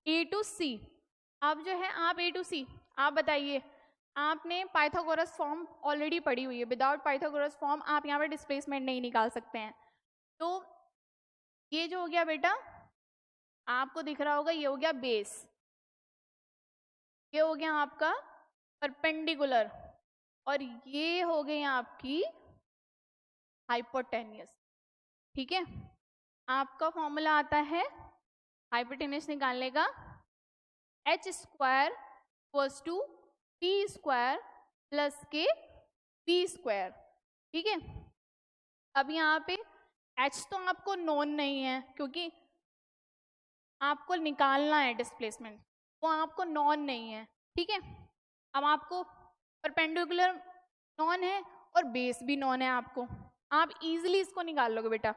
A to C। अब जो है आप A to C आप बताइए, आपने पाइथागोरस फॉर्म ऑलरेडी पढ़ी हुई है, विदाउट पाइथागोरस फॉर्म आप यहाँ पे डिस्प्लेसमेंट नहीं निकाल सकते हैं। तो ये जो हो गया बेटा आपको दिख रहा होगा, ये हो गया बेस, ये हो गया आपका परपेंडिकुलर, और ये हो गई आपकी हाइपोटेन्यूस, ठीक है। आपका फॉर्मूला आता है हाइपोटेन्यूस निकालने का, h square equals to p square plus के p स्क्वायर, ठीक है। अब यहाँ पे h तो आपको नोन नहीं है क्योंकि आपको निकालना है डिस्प्लेसमेंट, वो आपको नॉन नहीं है, ठीक है। अब आपको परपेंडिकुलर नॉन है और बेस भी नॉन है आपको, आप इजीली इसको निकाल लोगे बेटा।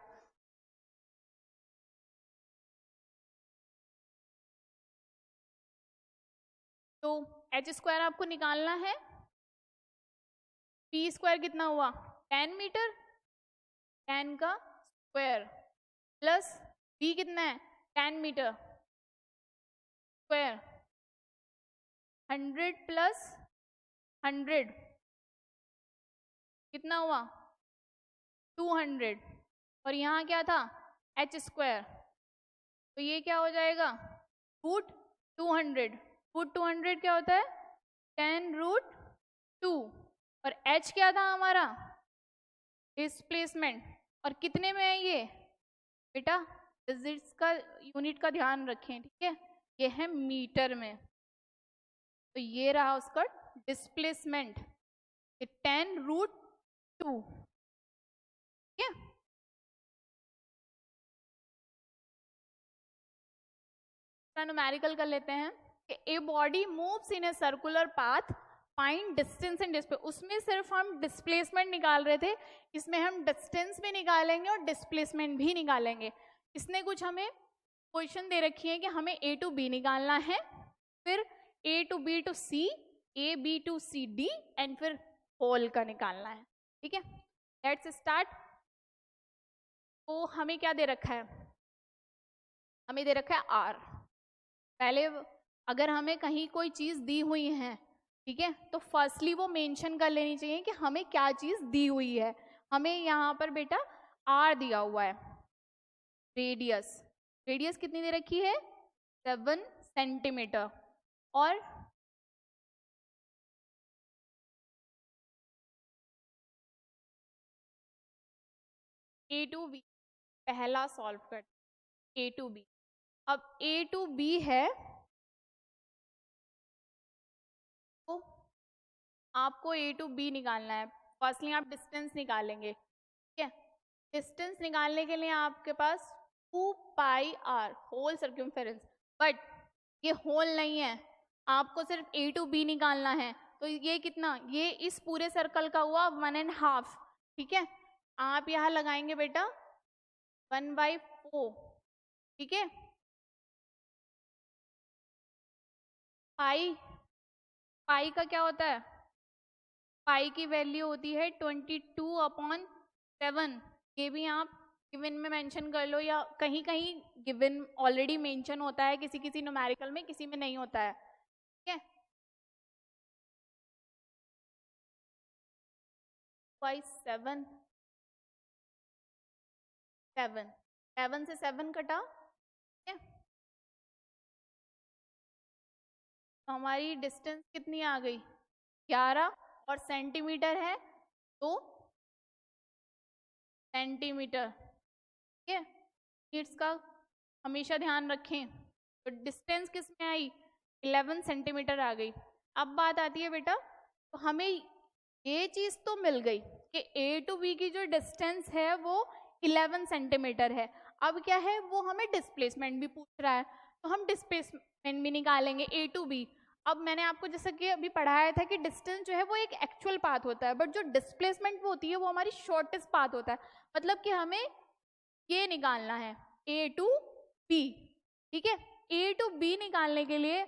तो एच स्क्वायर आपको निकालना है, पी स्क्वायर कितना हुआ 10 मीटर, 10 का स्क्वायर प्लस बी कितना है 10 मीटर स्क्वायर, 100 प्लस 100 कितना हुआ 200, और यहाँ क्या था एच स्क्वायर, तो ये क्या हो जाएगा रूट 200, रूट 200 क्या होता है 10 रूट 2, और h क्या था हमारा डिस्प्लेसमेंट, और कितने में है ये बेटा, डिजिट्स का यूनिट का ध्यान रखें, ठीक है, ये है मीटर में, तो ये रहा उसका डिस्प्लेसमेंट 10 रूट 2, ठीक है। न्यूमेरिकल कर लेते हैं कि a body moves in a circular path, find distance and displace, उसमें सिर्फ हम डिस्प्लेसमेंट निकाल रहे थे, इसमें हम डिस्टेंस भी निकालेंगे और डिस्प्लेसमेंट भी निकालेंगे। इसने कुछ हमें क्वेश्चन दे रखी है कि हमें ए टू बी निकालना है, फिर A to B to C, A B to C D, and फिर होल का निकालना है, ठीक है। Let's start. तो हमें क्या दे रखा है, हमें दे रखा है आर। पहले अगर हमें कहीं कोई चीज दी हुई है, ठीक है, तो फर्स्टली वो मेंशन कर लेनी चाहिए कि हमें क्या चीज दी हुई है। हमें यहाँ पर बेटा आर दिया हुआ है, रेडियस, रेडियस कितनी दे रखी है 7 सेंटीमीटर, और ए टू बी पहला सॉल्व कर, ए टू बी, अब ए टू बी है तो आपको ए टू बी निकालना है। फर्स्टली आप डिस्टेंस निकालेंगे, ठीक है, डिस्टेंस निकालने के लिए आपके पास 2 पाई आर होल सर्कमफेरेंस, बट ये होल नहीं है, आपको सिर्फ ए टू बी निकालना है, तो ये कितना, ये इस पूरे सर्कल का हुआ 1.5, ठीक है। आप यहाँ लगाएंगे बेटा 1/4, ठीक है, पाई, पाई का क्या होता है, पाई की वैल्यू होती है 22/7, ये भी आप गिवन में मेंशन कर लो, या कहीं कहीं गिवन ऑलरेडी मेंशन होता है, किसी किसी न्यूमेरिकल में, किसी में नहीं होता है, ठीक है। 7 7 से 7 कटा, ठीक है, तो हमारी डिस्टेंस कितनी आ गई 11, और सेंटीमीटर है तो सेंटीमीटर, ठीक है। यूनिट्स का हमेशा ध्यान रखें, तो डिस्टेंस किस में आई 11 सेंटीमीटर आ गई। अब बात आती है बेटा, तो हमें ये चीज तो मिल गई कि ए टू बी की जो डिस्टेंस है वो 11 सेंटीमीटर है, अब क्या है वो हमें डिस्प्लेसमेंट भी पूछ रहा है, तो हम डिस्प्लेसमेंट भी निकालेंगे ए टू बी। अब मैंने आपको जैसा कि अभी पढ़ाया था कि डिस्टेंस जो है वो एक एक्चुअल पाथ होता है, बट जो डिस्प्लेसमेंट वो होती है वो हमारी शॉर्टेस्ट पाथ होता है, मतलब कि हमें ये निकालना है ए टू बी, ठीक है। ए टू बी निकालने के लिए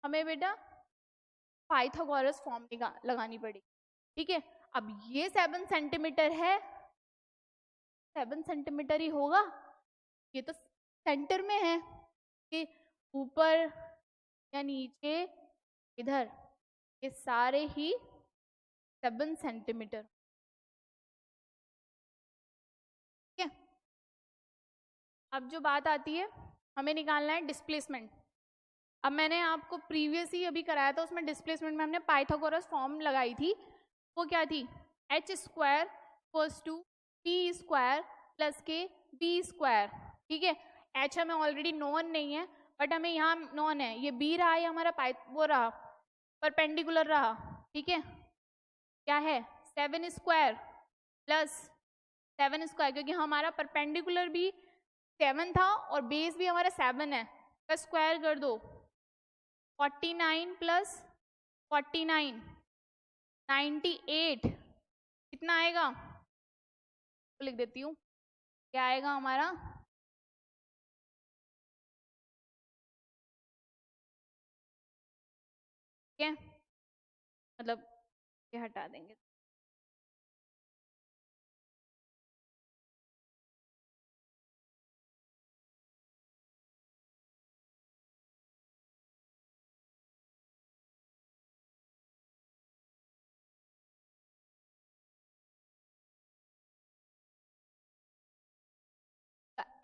हमें बेटा पाइथागोरस फॉर्म लगानी पड़ेगी, ठीक है। अब ये 7 सेंटीमीटर है, 7 सेंटीमीटर ही होगा, ये तो सेंटर में है, कि ऊपर या नीचे इधर, ये सारे ही 7 सेंटीमीटर, ठीक है। अब जो बात आती है, हमें निकालना है डिस्प्लेसमेंट। अब मैंने आपको प्रीवियस ही अभी कराया था, उसमें डिस्प्लेसमेंट में हमने पाइथागोरस फॉर्म लगाई थी, वो क्या थी H square equals to P square plus के बी स्क्वायर, ठीक है। एच हमें ऑलरेडी नॉन नहीं है, बट हमें यहाँ नॉन है, ये बी रहा, ये हमारा वो रहा परपेंडिकुलर रहा, ठीक है, क्या है 7 स्क्वायर प्लस 7 स्क्वायर, क्योंकि हमारा परपेंडिकुलर भी 7 था और बेस भी हमारा 7 है, तो स्क्वायर कर दो 49 प्लस 49, 98 कितना आएगा, तो लिख देती हूँ, क्या आएगा हमारा, ठीक है, मतलब ये हटा देंगे,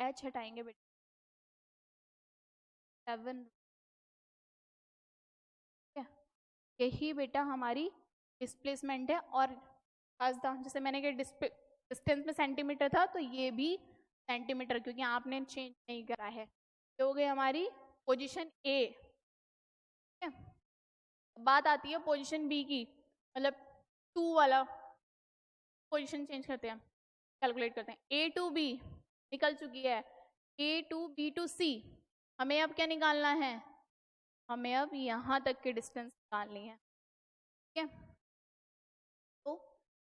एच हटाएंगे बेटा, 7, यही बेटा हमारी डिस्प्लेसमेंट है। और जैसे मैंने कहा डिस्टेंस में सेंटीमीटर था, तो ये भी सेंटीमीटर, क्योंकि आपने चेंज नहीं करा है। ये हो गई हमारी पोजीशन ए, ठीक है। बात आती है पोजीशन बी की, मतलब 2 वाला पोजीशन चेंज करते हैं, कैलकुलेट करते हैं। ए टू बी निकल चुकी है, ए टू बी टू सी, हमें अब क्या निकालना है, हमें अब यहाँ तक की डिस्टेंस निकालनी है, ठीक है। तो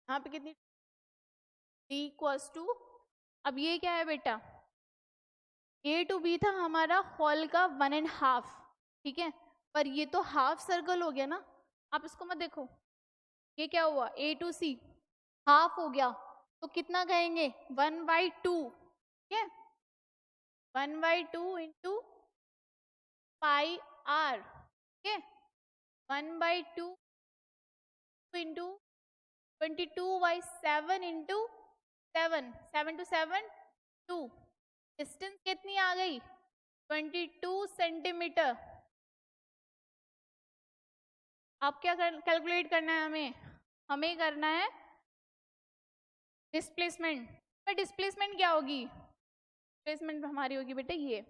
यहाँ पे कितनी, डी इक्वल्स टू, अब ये क्या है बेटा, ए टू बी था हमारा हॉल का 1.5, ठीक है, पर ये तो हाफ सर्कल हो गया ना, आप इसको मत देखो, ये क्या हुआ, ए टू सी हाफ हो गया, तो कितना कहेंगे 1/2, ठीक है, 1/2 इंटू पाई आर, ठीक है, 1/2 इंटू 22/7 इंटू 7, 7 to 7 2, डिस्टेंस कितनी आ गई 22 सेंटीमीटर। अब क्या कैलकुलेट करना है हमें, हमें करना है डिस्प्लेसमेंट। पर डिस्प्लेसमेंट क्या होगी, डिस्प्लेसमेंट हमारी होगी बेटा ये,